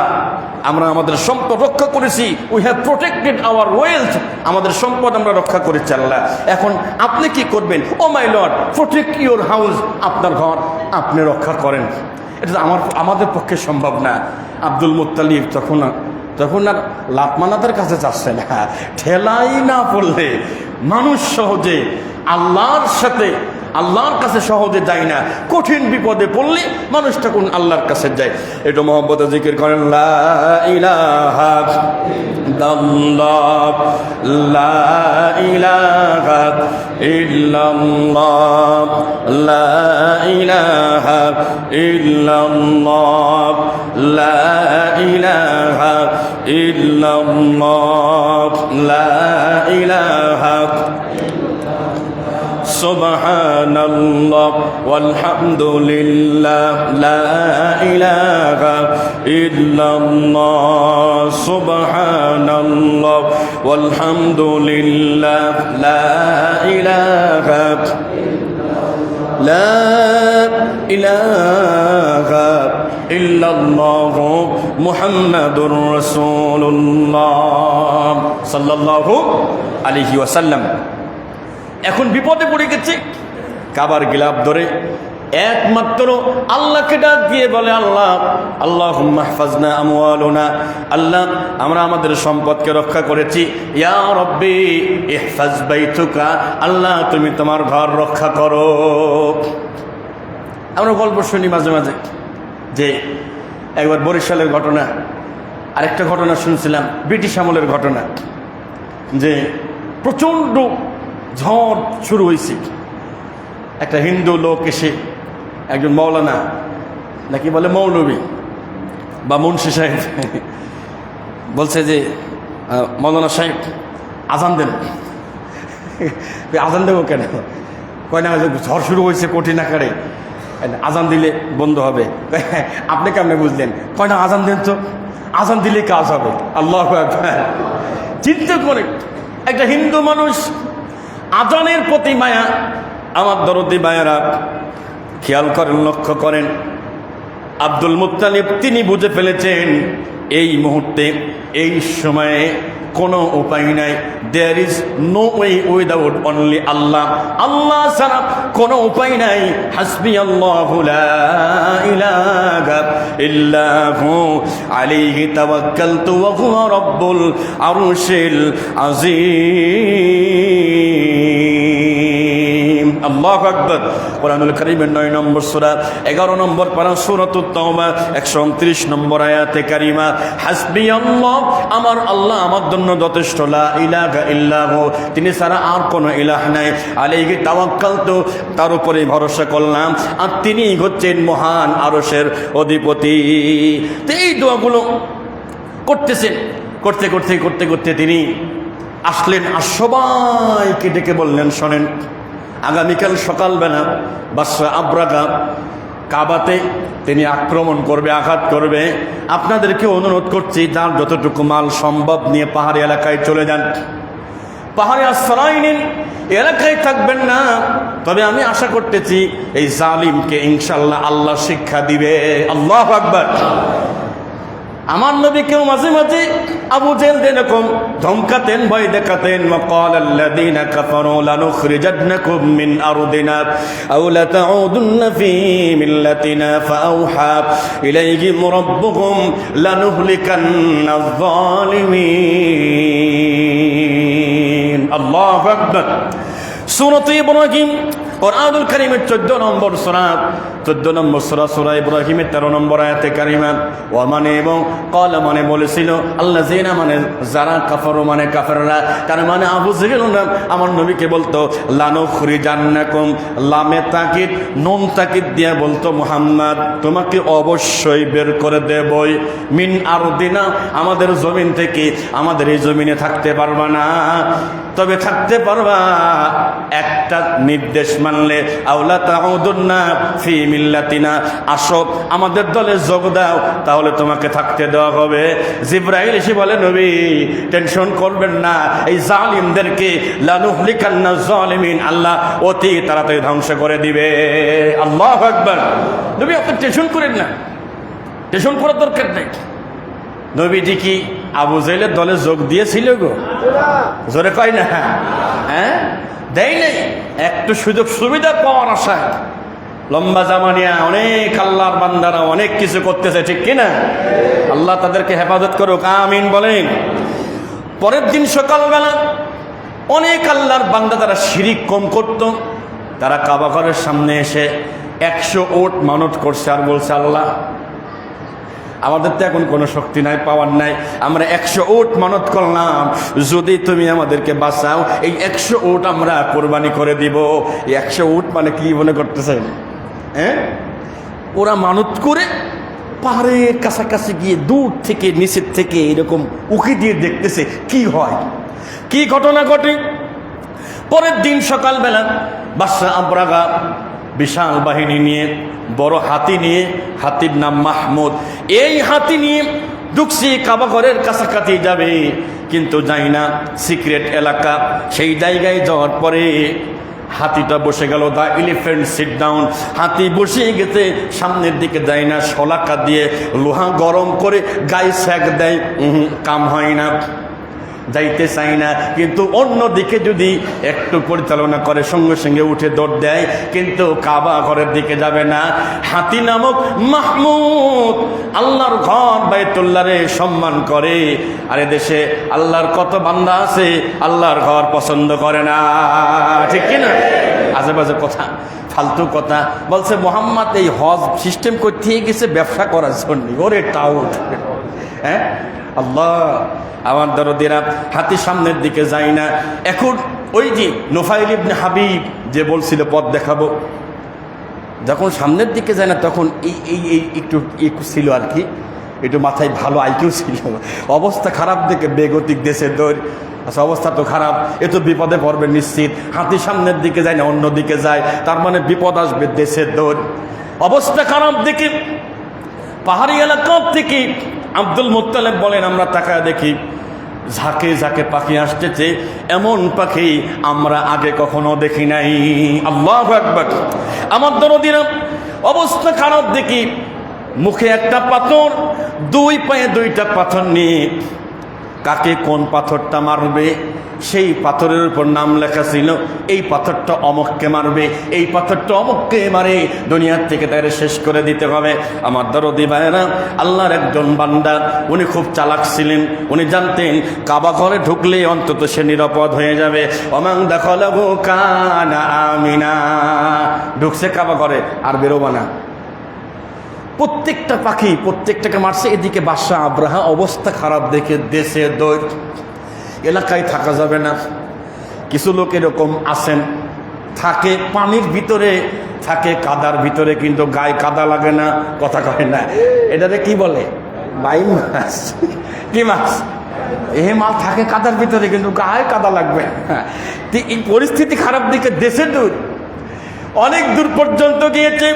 আমরা আমাদের সম্পদ রক্ষা করেছি, we have protected our wealth, আমাদের সম্পদ আমরা রক্ষা করেছি আল্লাহ, এখন আপনি কি করবেন? Oh my Lord, protect your house, আপনার ঘর আপনি রক্ষা করেন। এটা আমাদের পক্ষে সম্ভব না। আব্দুল মুত্তালিব তখন আর লাতমানাদের কাছে যাচ্ছে না, ঠেলাই না পড়লে মানুষ সহজে আল্লাহর কাছে সহজে যায় না, কঠিন বিপদে পড়লে মানুষ তখন আল্লাহর কাছে যায়। একটু মহব্বতে জিকির করেন, লা ইলাহা ইল্লাল্লাহ, লা ইলাহা ইল্লাল্লাহ, লা ইলাহা ইল্লাল্লাহ, লা ইলাহা ইল্লাল্লাহ, লা ইলাহা সুবহানাল্লাহ ওয়ালহামদুলিল্লাহ, লা ইলাহা ইল্লাল্লাহ, সুবহানাল্লাহ ওয়ালহামদুলিল্লাহ, লা ইলাহা ইল্লাল্লাহ, মুহাম্মাদুর রাসূলুল্লাহ সাল্লাল্লাহু আলাইহি ওয়াসাল্লাম। এখন বিপদে পড়ে গেছে, কাবার গিলাফ ধরে একমাত্র আল্লাহকে ডাক দিয়ে বলে, আল্লাহ, আল্লাহুম্মা হাফাজনা আমওয়ালুনা, আল্লাহ আমরা আমাদের সম্পদকে রক্ষা করেছি, ইয়া রব্বি ইহফাজ বাইতুকা, আল্লাহ তুমি তোমার ঘর রক্ষা করো। আমরা গল্প শুনি মাঝে মাঝে যে একবার বরিশালের ঘটনা, আরেকটা ঘটনা শুনছিলাম ব্রিটিশ আমলের ঘটনা, যে প্রচণ্ড ঝড় শুরু হয়েছে। একটা হিন্দু লোক এসে, একজন মৌলানা নাকি বলে মৌলবী বা মুন্সি সাহেব, বলছে যে মৌলানা সাহেব আজান দেন। আজান দেবো কেন? কয় না, ঝড় শুরু হয়েছে কঠিন আকারে, আজান দিলে বন্ধ হবে। আপনি কেমনে বুঝলেন? কয় না, আজান দেন তো, আজান দিলে কাজ হবে। আল্লাহু আকবার। চিন্তা করে একটা হিন্দু মানুষ, আজানের প্রতি মায়া। আমার দরদি মায়েরা খেয়াল করেন, লক্ষ্য করেন, আব্দুল মুত্তালিব তিনি বুঝে ফেলেছেন এই মুহূর্তে, এই সময়ে কোনো উপায় নাই, there is no way without only আল্লাহ, আল্লাহ ছাড়া কোনো উপায় নাই। হাসবি আল্লাহু লা ইলাহা ইল্লাহু আলাইহি তাওয়াক্কালতু ওয়া হুয়া রাব্বুল আরশিল আযীম। আল্লাহু আকবার। কোরআনুল কারীমের 9 নম্বর সূরা 11 নম্বর পারা সূরাতুত তাওবা 129 নম্বর আয়াতে কারিমা, হাসবিয়াল্লাহ, আমার আল্লাহ আমার জন্য যথেষ্ট, লা ইলাহা ইল্লাহু, তিনি ছাড়া আর কোনো ইলাহ নাই, আলাইহি তাওয়াক্কালতু, তার উপরে ভরসা করলাম, আর তিনি হচ্ছেন মহান আরশের অধিপতি। তো এই দোয়াগুলো করতেছেন, করতে করতে করতে করতে তিনি আসলেন, আর সবাইকে ডেকে বললেন, শোনেন, আগামীকাল সকালবেলা বাদশা আবরাহা কাবাতে তিনি আক্রমণ করবে, আঘাত করবে। আপনাদেরকে অনুরোধ করছি, যার যতটুকু মাল সম্ভব নিয়ে পাহাড়ি এলাকায় চলে যান, পাহাড়ে আশ্রয় নিন, এলাকায় থাকবেন না। তবে আমি আশা করতেছি এই জালিমকে ইনশাআল্লাহ আল্লাহ শিক্ষা দিবে। আল্লাহু আকবার। আমার নবীকেও মাঝে মাঝে আবু জেহেল যেরকম ধমকাতেন, ভয় দেখাতেন, ওয়াকালাল্লাযীনা কাফারু লানুখরিজান্নাকুম মিন আরদিনা আও লাতাউদুন্না ফী মিল্লাতিনা ফাআওহা ইলাইহিম রাব্বুহুম লানুহলিকান্নায যালিমিন। আল্লাহু আকবার। সূরা ইব্রাহিম, কোরআনুল কারীমের 14 নম্বর সূরা, 14 নম্বর সূরা ইব্রাহিমের 13 নম্বর আয়াতে কারিমা। ওয়া মানে এবং ক্বালা মানে বলেছিল, আল্লাযীনা মানে যারা, কাফারু মানে কাফেররা, তার মানে আবু জেহেল আমার নবীকে বলতো লানুখরিজান্নাকুম, লামে তাকিদ, নুন তাকিদ দিয়ে বলতো, মুহাম্মদ তোমাকে অবশ্যই বের করে দেবই, মিন আরদিনা, আমাদের জমিন থেকে, আমাদের এই জমিনে থাকতে পারবা না, তবে থাকতে পারবা একটা নির্দেশ মানলে, আওলা তাউদুন্না ফি মিল্লাতিনা, আসো আমাদের দলে যোগ দাও, তাহলে তোমাকে থাকতে দেওয়া হবে। জিবরাইল এসে বলে, নবী টেনশন করবেন না, এই জালিমদেরকে লানুহলিকান্না যালিমিন, আল্লাহ অতি তাড়াতাড়ি ধ্বংস করে দিবে। আল্লাহু আকবার। নবী আপনি টেনশন করেন না, টেনশন করার দরকার নেই। নবীজি কি আবু জেহেলের দলে যোগ দিয়েছিল গো? জোরে কয় না? হ্যাঁ, দেয় নাই। একটু সুযোগ সুবিধা পাওয়ার আশায় লম্বা জামানিয়া অনেক আল্লাহর বান্দারা অনেক কিছু করতেছে, ঠিক কিনা? আল্লাহ তাদেরকে হেফাজত করুক, আমিন বলেন। পরের দিন সকালবেলা অনেক আল্লাহর বান্দা তারা শিরিক কম করত, তারা কাবা ঘরের সামনে এসে 100 উট মানত করছে, আর বলছে, আল্লাহ আমাদের তো এখন কোনো শক্তি নাই, পাওয়ার নাই, আমরা 100 উট মানত করলাম, যদি তুমি আমাদেরকে বাঁচাও এই 100 উট আমরা কোরবানি করে দিব। এই 100 উট মানে কি মনে করতেছেন? হ্যাঁ, ওরা মানত করে পাহাড়ের কাছাকাছি গিয়ে দূর থেকে, নিচের থেকে এরকম উকি দিয়ে দেখতেছে কি হয়, কি ঘটনা ঘটে। পরের দিন সকালবেলা বাদশা আবরাহা বিশাল বাহিনী নিয়ে, বড় হাতি নিয়ে, হাতির নাম মাহমুদ, এই হাতি নিয়ে ঢুকছি, কাবা ঘরের কাছাকাছি যাবে, কিন্তু যাই না, সিক্রেট এলাকা। সেই জায়গায় যাওয়ার পরে হাতিটা বসে গেল, দা এলিফ্যান্ট সিট ডাউন, হাতি বসে গেছে, সামনের দিকে যায় না, শলাকা দিয়ে লোহা গরম করে গায়ে সেক দেয়, কাম হয় না, যাইতে চাই না। কিন্তু অন্যদিকে যদি একটু পরিচালনা করে সঙ্গে সঙ্গে উঠে দৌড় দেয়, কিন্তু কাবা ঘরের দিকে যাবে না। হাতি নামক মাহমুদ আল্লাহর ঘর বাইতুল্লাহরে সম্মান করে, আর দেশে আল্লাহর কত বান্দা আছে আল্লাহর ঘর পছন্দ করে না, ঠিক কিনা? আজেবাজে কথা, ফালতু কথা বলছে। মুহাম্মদ এই হজ সিস্টেম করতে গেছে ব্যবসা করার জন্য, ওরে টাউট। হ্যাঁ, আল্লাহ আমার দরদিরা, হাতি সামনের দিকে যায় না। এখন ওই যে নুফাইল ইবনে হাবিব যে বলছিল পথ দেখাবো, যখন সামনের দিকে যায় না, তখন এই একটু ছিল আর কি, একটু মাথায় ভালো আইকিউ ছিল। অবস্থা খারাপ দেখে বেগতিক দেশের দৌড়, আচ্ছা অবস্থা তো খারাপ, এ তো বিপদে পড়বে নিশ্চিত। হাতি সামনের দিকে যায় না, অন্য দিকে যায়, তার মানে বিপদ আসবে, দেশের দৌড়। অবস্থা খারাপ দেখে পাহাড়ি এলাকা থেকে আব্দুল মুত্তালিব বলেন, আমরা তাকায় দেখি ঝাঁকে ঝাঁকে পাখি আসতেছে, এমন পাখি আমরা আগে কখনো দেখি নাই। আল্লাহু আকবার। আমার দরদিরা, অবস্থা খারাপ দেখি, মুখে একটা পাথর, দুই পায়ে দুইটা পাথর নিয়ে কাকে কোন পাথরটা মারবে, সেই পাথরের উপর নাম লেখা ছিল, এই পাথরটা অমুককে মারবে, এই পাথরটা অমুককে মারে, দুনিয়ার থেকে তাদের শেষ করে দিতে হবে। আমার দরদি ভাইয়েরা, আল্লাহর একজন বান্দা, উনি খুব চালাক ছিলেন। উনি জানতেন কাবা ঘরে ঢুকলে অন্তত সে নিরাপদ হয়ে যাবে। ওমান দাখালাহু কানা আমিনা। ঢুকছে কাবা ঘরে, আর বেরোবা না। প্রত্যেকটা পাখি প্রত্যেকটাকে মারছে। এদিকে বাদশা আব্রাহা অবস্থা খারাপ দেখে দেশে দৌড়, এলাকায় থাকা যাবে না। কিছু লোক এরকম আছেন, থাকে পানির ভিতরে, থাকে কাদার ভিতরে, কিন্তু গায়ে কাদা লাগে না, কথা কয় না। এটাতে কি বলে? বাইম মাছ। কি মাছ? এ মাছ থাকে কাদার ভিতরে, কিন্তু গায়ে কাদা লাগবে। এই পরিস্থিতি খারাপ দিকে দেশে দূর, অনেক দূর পর্যন্ত গিয়েছে।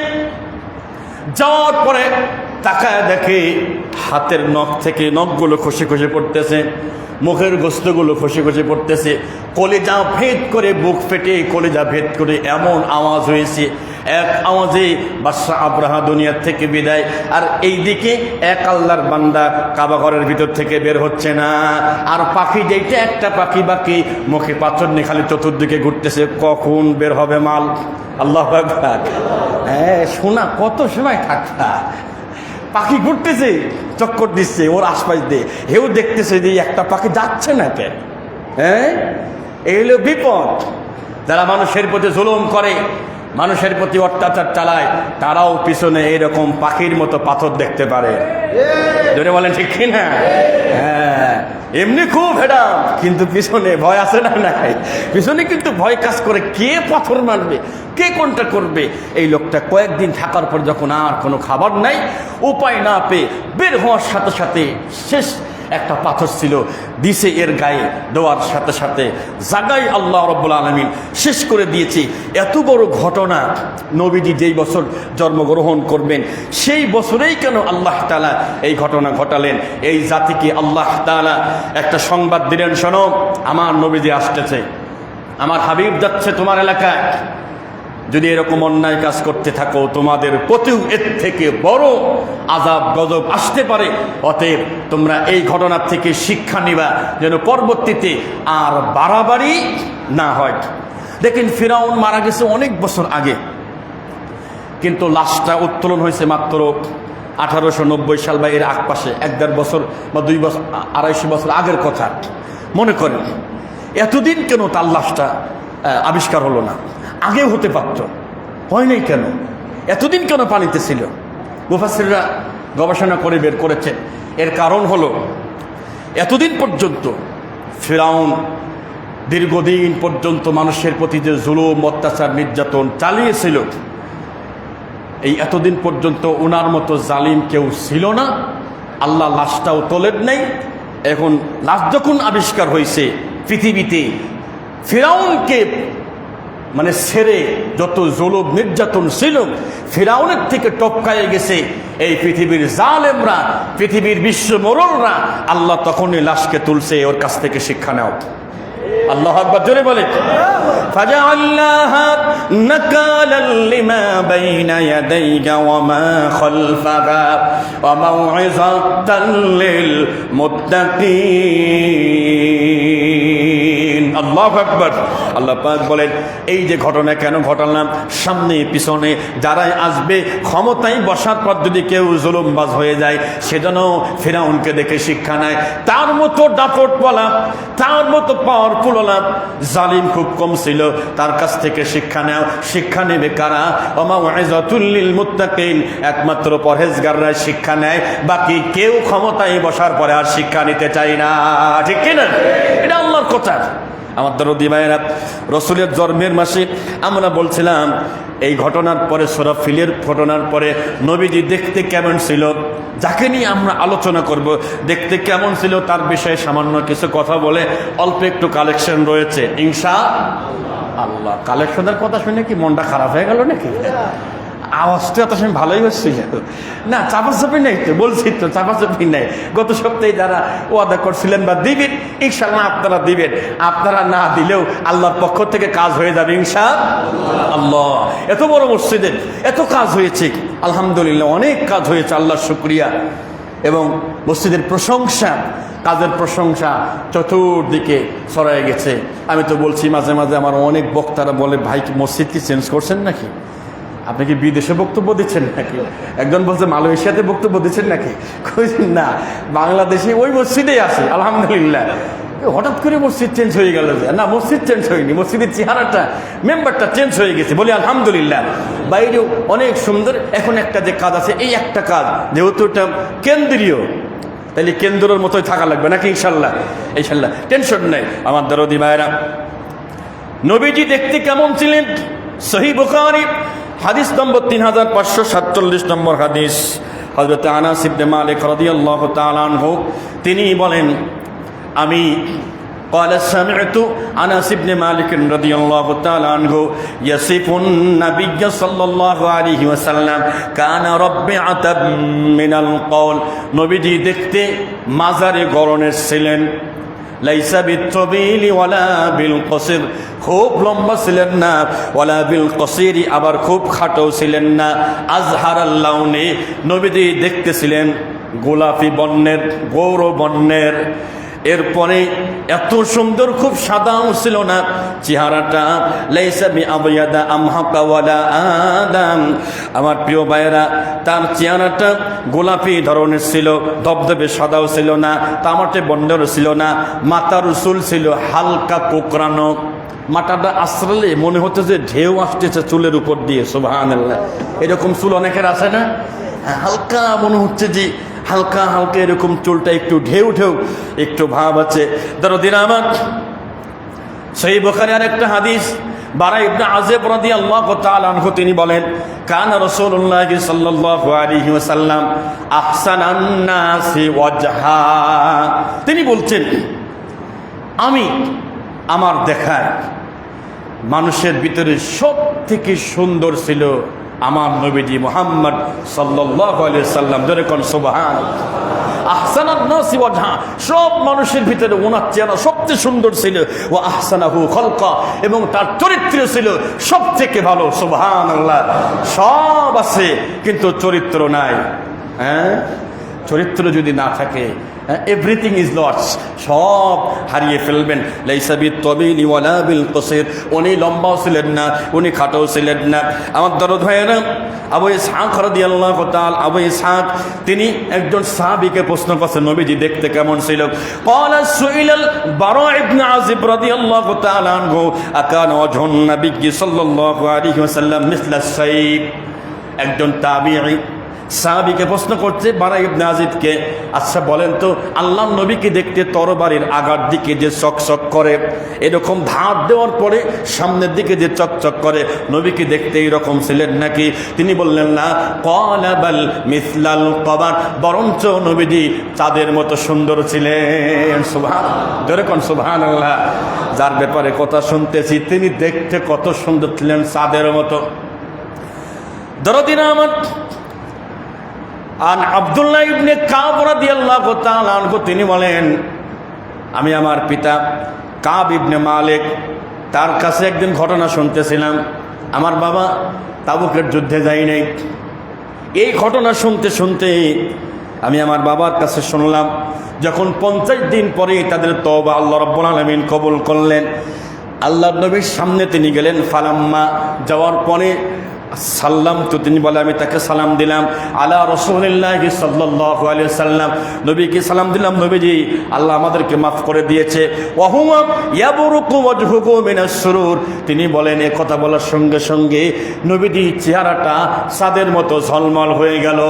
যাওয়ার পরে তাকায় দেখে হাতের নখ থেকে নখগুলো খসে খসে পড়তেছে, মুখের গোস্তগুলো খসে খসে পড়তেছে, কলিজা ভেদ করে, বুক ফেটে কলিজা ভেদ করে এমন আওয়াজ হয়েছে। এক আওয়াজে বাদশা আব্রাহা দুনিয়ার থেকে বিদায়। আর এইদিকে এক আল্লাহর বান্দা কাবা ঘরের ভিতর থেকে বের হচ্ছে না। আর পাখি যেইটা একটা পাখি বাকি, মুখে পাথর নিয়ে খালি চতুর্দিকে ঘুরতেছে, কখন বের হবে মাল। আল্লাহু আকবার। হ্যাঁ, শোনা কত সময় থাকতা। পাখি ঘুরতেছে, চক্কর দিচ্ছে ওর আশপাশ দিয়ে, হেউ দেখতেছে যে একটা পাখি যাচ্ছে না কেন। হ্যাঁ, এই হলো বিপদ। যারা মানুষের প্রতি জুলুম করে, মানুষের প্রতি অত্যাচার চালায়, তারাও পিছনে এরকম পাখির মতো পাথর দেখতে পারে। জোরে বলেন ঠিক কিনা? হ্যাঁ, এমনি খুব হেডা, কিন্তু পিছনে ভয় আছে না? নাই, পিছনে কিন্তু ভয় কাজ করে, কে পাথর মারবে, কে কোনটা করবে। এই লোকটা কয়েকদিন থাকার পর যখন আর কোনো খাবার নাই, উপায় না পেয়ে বের হওয়ার সাথে সাথে শেষ একটা পাথর ছিল, দিছে এর গায়ে, দেওয়ার সাথে সাথে জাগাই আল্লাহ রাব্বুল আলামিন শেষ করে দিয়েছে। এত বড় ঘটনা, নবীজি যেই বছর জন্মগ্রহণ করবেন সেই বছরেই কেন আল্লাহ তাআলা এই ঘটনা ঘটালেন? এই জাতিকে আল্লাহ তাআলা একটা সংবাদ দিলেন, শোনো, আমার নবীজি আসতেছে, আমার হাবিব যাচ্ছে তোমার এলাকায়। যদি এরকম অন্যায় কাজ করতে থাকো, তোমাদের প্রতিও এর থেকে বড় আযাব গজব আসতে পারে। অতএব তোমরা এই ঘটনার থেকে শিক্ষা নিবা, যেন পরবর্তীতে আর বাড়াবাড়ি না হয়। দেখেন, ফিরাউন মারা গেছে অনেক বছর আগে, কিন্তু লাশটা উত্তোলন হয়েছে মাত্র 1890 সাল বা এর আগপাশে, 1-1.5 বছর বা 2 বছর, 250 বছর আগের কথা। মনে করেন এতদিন কেন তার লাশটা আবিষ্কার হলো না? আগেও হতে পারত, হয় নাই কেন? এতদিন কেন পানিতে ছিল? মুফাসসিররা গবেষণা করে বের করেছেন, এর কারণ হলো এতদিন পর্যন্ত ফিরাউন দীর্ঘদিন পর্যন্ত মানুষের প্রতি যে জুলুম, অত্যাচার, নির্যাতন চালিয়েছিল, এই এতদিন পর্যন্ত ওনার মতো জালিম কেউ ছিল না। আল্লাহ লাশটাও তোলেন নাই। এখন লাশ যখন আবিষ্কার হয়েছে পৃথিবীতে, ফিরাউনকে মানে ছেড়ে যত জুলুম নির্যাতন ছিল, ফিরাউনের থেকে টপকায়ে গেছে এই পৃথিবীর জালেমরা, পৃথিবীর বিশ্ব মোড়লরা। আল্লাহ তখনই লাশকে তুলছে, ওর কাছ থেকে শিক্ষা নাও। আল্লাহু আকবার, জোরে বলে। ফাজআলনাহা নাকালান লিমা বাইনা ইয়াদাইকা ওয়া মা খালফাহা ওয়া মাউইযাতান লিল মুত্তাকিন। আল্লাহু আকবার। আল্লাহ পাক বলেন, এই যে ঘটনা কেন ঘটালাম, সামনে পিছনে যারাই আসবে, ক্ষমতায় বসার পর যদি কেউ জুলুমবাজ হয়ে যায়, সেজন্য ফিরাউনকে দেখে শিক্ষা নেয়। তার মতো দাপট বলা, তার মতো পাওয়ারফুল হলা জালিম খুব কম ছিল, তার কাছ থেকে শিক্ষা নেও। শিক্ষা নেবে কারা? ওয়া মাউইযাতুল লিল মুত্তাকিন, একমাত্র পরহেজগাররা শিক্ষা নেয়, বাকি কেউ ক্ষমতায় বসার পরে আর শিক্ষা নিতে চায় না। ঠিক কিনা? এটা আল্লাহর কথা। আমার দরদি ভাইয়েরা, রসুলের জন্মের মাসে আমরা বলছিলাম এই ঘটনার পরে, সূরা ফিলের ঘটনার পরে নবীজি দেখতে কেমন ছিল, যাকে নিয়ে আমরা আলোচনা করব, দেখতে কেমন ছিল তার বিষয়ে সামান্য কিছু কথা বলে অল্প একটু কালেকশন রয়েছে ইনশাআল্লাহ। কালেকশনের কথা শুনে কি মনটা খারাপ হয়ে গেল নাকি? আওয়াজটা এত সময় ভালোই হচ্ছিল না, চাপাচাপি নেই তো, বলছি তো চাপাচাপি নেই। গত সপ্তাহে যারা ওয়াদা করছিলেন বা দিবেন, ইনশাআল্লাহ আপনারা দিবেন, আপনারা না দিলেও আল্লাহর পক্ষ থেকে কাজ হয়ে যাবে ইনশাআল্লাহ। এত বড় মসজিদের এত কাজ হয়েছে, আলহামদুলিল্লাহ, অনেক কাজ হয়েছে, আল্লাহর শুকরিয়া এবং মসজিদের প্রশংসা। কাজের প্রশংসা চতুর্দিকে ছড়ায় গেছে। আমি তো বলছি মাঝে মাঝে আমার অনেক বক্তারা বলে, ভাই কি মসজিদ কি চেঞ্জ করছেন নাকি? আপনি কি বিদেশে বক্তব্য দিচ্ছেন নাকি? একজন বলছে মালয়েশিয়াতে বক্তব্য দিচ্ছেন নাকি? কইছেন না, বাংলাদেশে ওই মসজিদেই আছে আলহামদুলিল্লাহ। হঠাৎ করে মসজিদ চেঞ্জ হয়ে গেল যে? না, মসজিদ চেঞ্জ হয়নি, মসজিদের চেহারাটা মেম্বারটা চেঞ্জ হয়ে গেছে। বলি আলহামদুলিল্লাহ। বাইরেও অনেক সুন্দর। এখন একটা যে কাজ আছে, এই একটা কাজ যেহেতু এটা কেন্দ্রীয়, তাহলে কেন্দ্রের মতোই থাকা লাগবে নাকি? ইনশাল্লাহ ইনশাল্লাহ, টেনশন নেই। আমার দরদি ভাইরা, নবীজি দেখতে কেমন ছিলেন? সহিহ বুখারী হাদিস নম্বর 3547 নম্বর হাদিস, হযরত আনাস ইবনে মালিক রাদিয়াল্লাহু তাআলা আনহু তিনি বলেন, আমি قال سمعت أنس بن مالك رضي الله تعالى عنه يصف النبي صلى الله عليه وسلم كان ربعة من القول। নবীজি দেখতে মাঝারি গড়নের ছিলেন। লাইসা বিত্তবিল ওয়ালা বিল কসির, খুব লম্বা ছিলেন না, ওয়ালা বিল কসিরি, আবার খুব খাটো ছিলেন না। আজহারাল লাউনি, নবীজি দেখতেছিলেন গোলাপি বর্ণের, গৌর বর্ণের। এরপরে এত সুন্দর, খুব সাদাও ছিল না চেহারাটা। লাইসা বি আবয়াদা আমহাকা ওয়ালা আদাম, আমার প্রিয় ভাইয়েরা, তার চেহারাটা গোলাপি ধরনের ছিল, ধবধবে সাদাও ছিল না, তামাটে বর্ণেরও ছিল না। মাথার চুল ছিল হালকা কোকড়ানো, মাথাটা আশ্রালে মনে হতো যে ঢেউ আসতেছে চুলের উপর দিয়ে। সুবহানাল্লাহ, এরকম চুল অনেকের আছে না? হালকা মনে হচ্ছে যে হালকা হালকা এরকম চুলটা একটু ঢেউ ঢেউ একটু ভাব আছে। দরদিন আমার, সহিহ বুখারী আর একটা হাদিস, বারা ইবনে আযিব রাদিয়াল্লাহু তাআলা আনহু তিনি বলেন, কানা রাসূলুল্লাহ সাল্লাল্লাহু আলাইহি ওয়াসাল্লাম আহসানান নাসি ওয়াজহা। তিনি বলছেন, আমি আমার দেখায় মানুষের ভিতরে সব থেকে সুন্দর ছিল আমার নবীজি মুহাম্মদ সাল্লাল্লাহু আলাইহি সাল্লাম। ধরে কোন সুবহানাল্লাহ। আহসানান নাসি ওয়াজহা, সব মানুষের ভিতরে ওনার চেহারা সবচেয়ে সুন্দর ছিল। ওয়া আহসানাহু খালকা, এবং তার চরিত্র ছিল সব থেকে ভালো। সুবহানাল্লাহ। সব আছে কিন্তু চরিত্র নাই। হ্যাঁ, চরিত্র যদি না থাকে এভরিথিং ইজ লস, সব হারিয়ে ফেলবেন। লাইসা বিত্তবিলি ওয়ালা বিল কসির, উনি লম্বাও ছিলেন না, উনি খাটোও ছিলেন না। আমার দরদ ভাইয়েরা, আবু ইসহাক রাদিয়াল্লাহু তাআলা, আবু ইসহাক তিনি একজন সাহাবীকে প্রশ্ন করছেন, নবীজি দেখতে কেমন ছিল? ক্বালা সুইলাল বারা ইবনে আযিব রাদিয়াল্লাহু তাআলা আনহু আকানা ওয়াজহুন নবী সাল্লাল্লাহু আলাইহি ওয়াসাল্লাম মিসলাস সাইফ। একজন তাবিঈ সাহাবীকে প্রশ্ন করছে, বারা ইবনে আযিবকে, আচ্ছা বলেন তো, আল্লাহর নবীকে দেখতে তরবারির আগার দিকে যে চকচক করে, এরকম ধার দেওয়ার পরে সামনের দিকে যে চকচক করে, নবীকে দেখতে এরকম ছিলেন নাকি? তিনি বললেন না। ক্বালা বাল মিসলাল কমার, বরঞ্চ নবীজি চাঁদের মতো সুন্দর ছিলেন। সুবহানাল্লাহ, জোরে কোন সুবহানাল্লাহ। যার ব্যাপারে কথা শুনতেছি তিনি দেখতে কত সুন্দর ছিলেন, চাঁদের মতো। দরদিনা আমার, আন আব্দুল্লাহ ইবনে কাব রাদিয়াল্লাহু তাআলা আনহু তিনি বলেন, আমি আমার পিতা কাব ইবনে মালিক তার কাছে একদিন ঘটনা শুনতেছিলাম। আমার বাবা তাবুকের যুদ্ধে যায় নাই। এই ঘটনা শুনতে শুনতে আমি আমার বাবার কাছে শুনলাম, যখন 50 দিন পরে তাদের তওবা আল্লাহ রাব্বুল আলামিন কবুল করলেন, আল্লাহর নবীর সামনে তিনি গেলেন। ফালাম্মা, যাওয়ার পরে সাল্লাম, তো তিনি বলে আমি তাকে সালাম দিলাম। আলা রাসূলিল্লাহি সাল্লাল্লাহু আলাইহি সাল্লাম, নবীকে সালাম দিলাম, নবীজি আল্লাহ আমাদেরকে মাফ করে দিয়েছে। ওয়া হুয়া ইয়াবরুকু ওয়াজহুহু মিনাস সুরুর, তিনি বলেন এ কথা বলার সঙ্গে সঙ্গে নবীজির চেহারাটা চাঁদের মতো ঝলমল হয়ে গেল।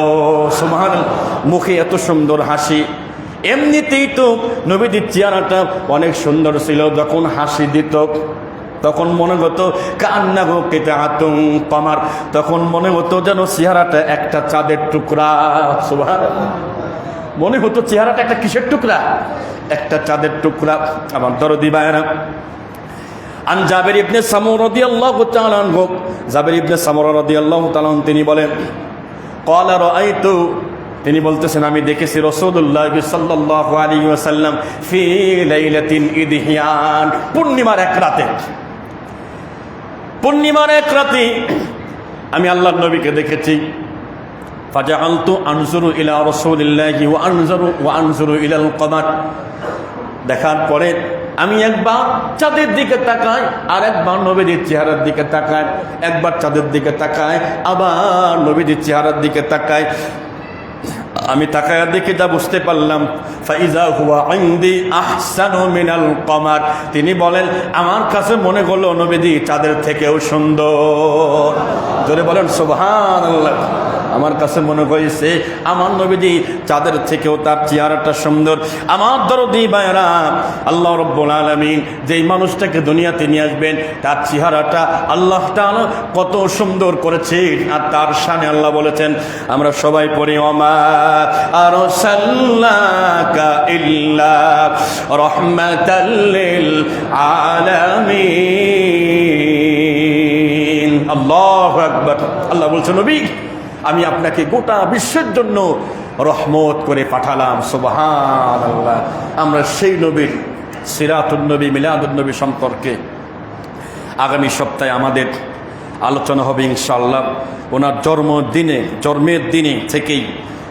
সুবহানাল্লাহ, মুখে এত সুন্দর হাসি। এমনিতেই তো নবীজির চেহারাটা অনেক সুন্দর ছিল, যখন হাসি দিত তখন মনে হতো কান্নাহু কিতাআতুন কমার, তখন মনে হতো যেন চেহারাটা একটা চাঁদের টুকরা। সুবহানাল্লাহ, মনে হতো চেহারাটা একটা কিসের টুকরা? একটা চাঁদের টুকরা। আমার দরদি ভাইরা, আন জাবির ইবনে সামুরা রাদিয়াল্লাহু তাআলা আনহু, জাবির ইবনে সামুরা রাদিয়াল্লাহু তাআলা তিনি বলেন, ক্বালা রাআইতু, তিনি বলতেছেন আমি দেখেছি রাসূলুল্লাহ সাল্লাল্লাহু আলাইহি ওয়াসাল্লাম ফি লাইলাতিন ইদহিয়ান, পূর্ণিমার এক রাতে, পূর্ণিমার এক রাতে আমি আল্লাহর নবীকে দেখেছি। ফাজআলতু আনজুরু ইলা রাসূলিল্লাহি ওয়া আনজুরু ইলাল কমার। দেখার পরে আমি একবার চাঁদের দিকে তাকাই, আর একবার নবীর চেহারার দিকে তাকাই, একবার চাঁদের দিকে তাকাই, আবার নবীর চেহারার দিকে তাকাই। আমি তাকায়া দেখে যা বুঝতে পারলাম, ফাইজা হুয়া ইনদি আহসানু মিনাল কমার। তিনি বলেন, আমার কাছে মনে হলো নবীজি চাঁদের থেকেও সুন্দর। জোরে বলেন সুবহানাল্লাহ। আমার কাছে মনে হয়েছে আমার নবীজি চাঁদের থেকেও তার চেহারাটা সুন্দর। আমার দরদি ভাইরা, আল্লাহ রাব্বুল আলামিন যেই মানুষটাকে দুনিয়াতে নিয়ে আসবেন, তার চেহারাটা আল্লাহ তাআলা কত সুন্দর করেছেন, আর তার শানে আল্লাহ বলেছেন, আমরা সবাই পড়ি, ওমা আরসালনাকা ইল্লা রাহমাতাল লিল আলামিন। আল্লাহু আকবার। আল্লাহ বলছেন, নবী আমি আপনাকে গোটা বিশ্বের জন্য রহমত করে পাঠালাম। সুবহানাল্লাহ। আমরা সেই নবীর সিরাতুন নবী, মিলাদুন নবী সম্পর্কে আগামী সপ্তাহে আমাদের আলোচনা হবে ইনশাআল্লাহ। ওনার জন্মের দিনে থেকেই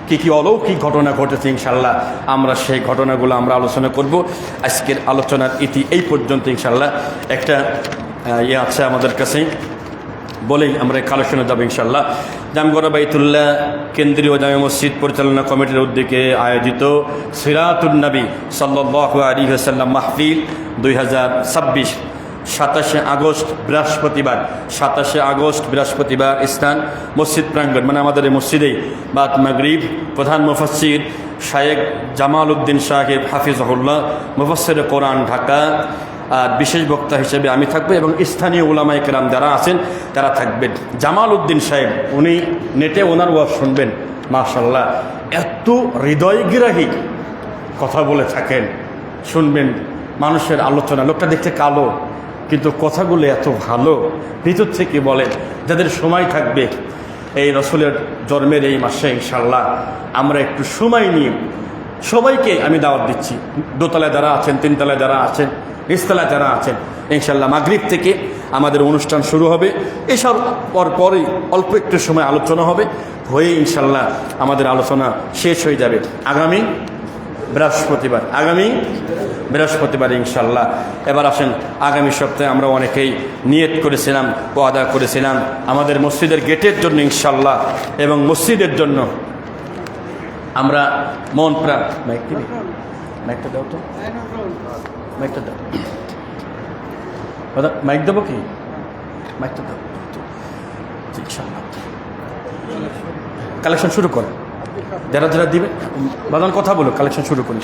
কি কি অলৌকিক ঘটনা ঘটেছে ইনশাআল্লাহ, আমরা সেই ঘটনাগুলো আমরা আলোচনা করব। আজকের আলোচনার ইতি এই পর্যন্ত ইনশাআল্লাহ। একটা আছে আমাদের কাছে, বলেই আমরা কালেকশনে যাবো ইনশাআল্লাহ। জামগড়া বাইতুল্লাহ কেন্দ্রীয় জামে মসজিদ পরিচালনা কমিটির উদ্যোগে আয়োজিত সিরাতুন নবী সাল্লাল্লাহু আলাইহি ওয়াসাল্লাম মাহফিল 2026, 27 আগস্ট বৃহস্পতিবার। 27 আগস্ট বৃহস্পতিবার, স্থান মসজিদ প্রাঙ্গণ, মানে আমাদের এই মসজিদেই, বাদ মাগরিব। প্রধান মুফাসসির শায়েখ জামাল উদ্দিন সাহেব হাফিজাহুল্লাহ, মুফাসসিরে কোরআন, ঢাকা। আর বিশেষ বক্তা হিসেবে আমি থাকবো এবং স্থানীয় উলামায়ে কেরাম যারা আছেন তারা থাকবেন। জামাল উদ্দিন সাহেব, উনি নেটে ওনার ওয়াজ শুনবেন, মাশাআল্লাহ এত হৃদয়গ্রাহী কথা বলে থাকেন, শুনবেন মানুষের আলোচনা। লোকটা দেখতে কালো, কিন্তু কথাগুলো এত ভালো, ভিতর থেকে বলেন। যাদের সময় থাকবে এই রসুলের জন্মের এই মাসে ইনশাআল্লাহ আমরা একটু সময় নিয়ে সবাইকে আমি দাওয়াত দিচ্ছি। দোতলায় যারা আছেন, তিনতলায় যারা আছেন, নিচতলায় যারা আছেন, ইনশাআল্লাহ মাগরিব থেকে আমাদের অনুষ্ঠান শুরু হবে। এসব পরই অল্প একটু সময় আলোচনা হবে, হয়ে ইনশাআল্লাহ আমাদের আলোচনা শেষ হয়ে যাবে আগামী বৃহস্পতিবার ইনশাআল্লাহ। এবার আসেন, আগামী সপ্তাহে আমরা অনেকেই নিয়ত করেছিলাম, ওয়াদা করেছিলাম আমাদের মসজিদের গেটের জন্য ইনশাআল্লাহ, এবং মসজিদের জন্য আমরা মন প্রাণ মাইকটা দাও তো, মাইকটা দাও, মাইক দেবো কি, মাইকটা দাও ইনশাআল্লাহ। কালেকশন শুরু করেন, যারা যারা দিবে বাদান কথা বলো, কালেকশন শুরু করি।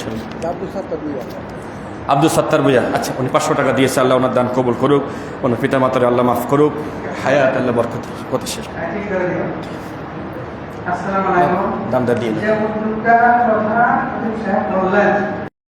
আব্দুল সত্তার ভুইয়া, আচ্ছা উনি 500 টাকা দিয়েছে, আল্লাহ ওনার দান কবুল করুক, ওনার পিতা মাতার আল্লাহ মাফ করুক, হায়াত আল্লাহ বরকত কত শেষ দামটা দিয়ে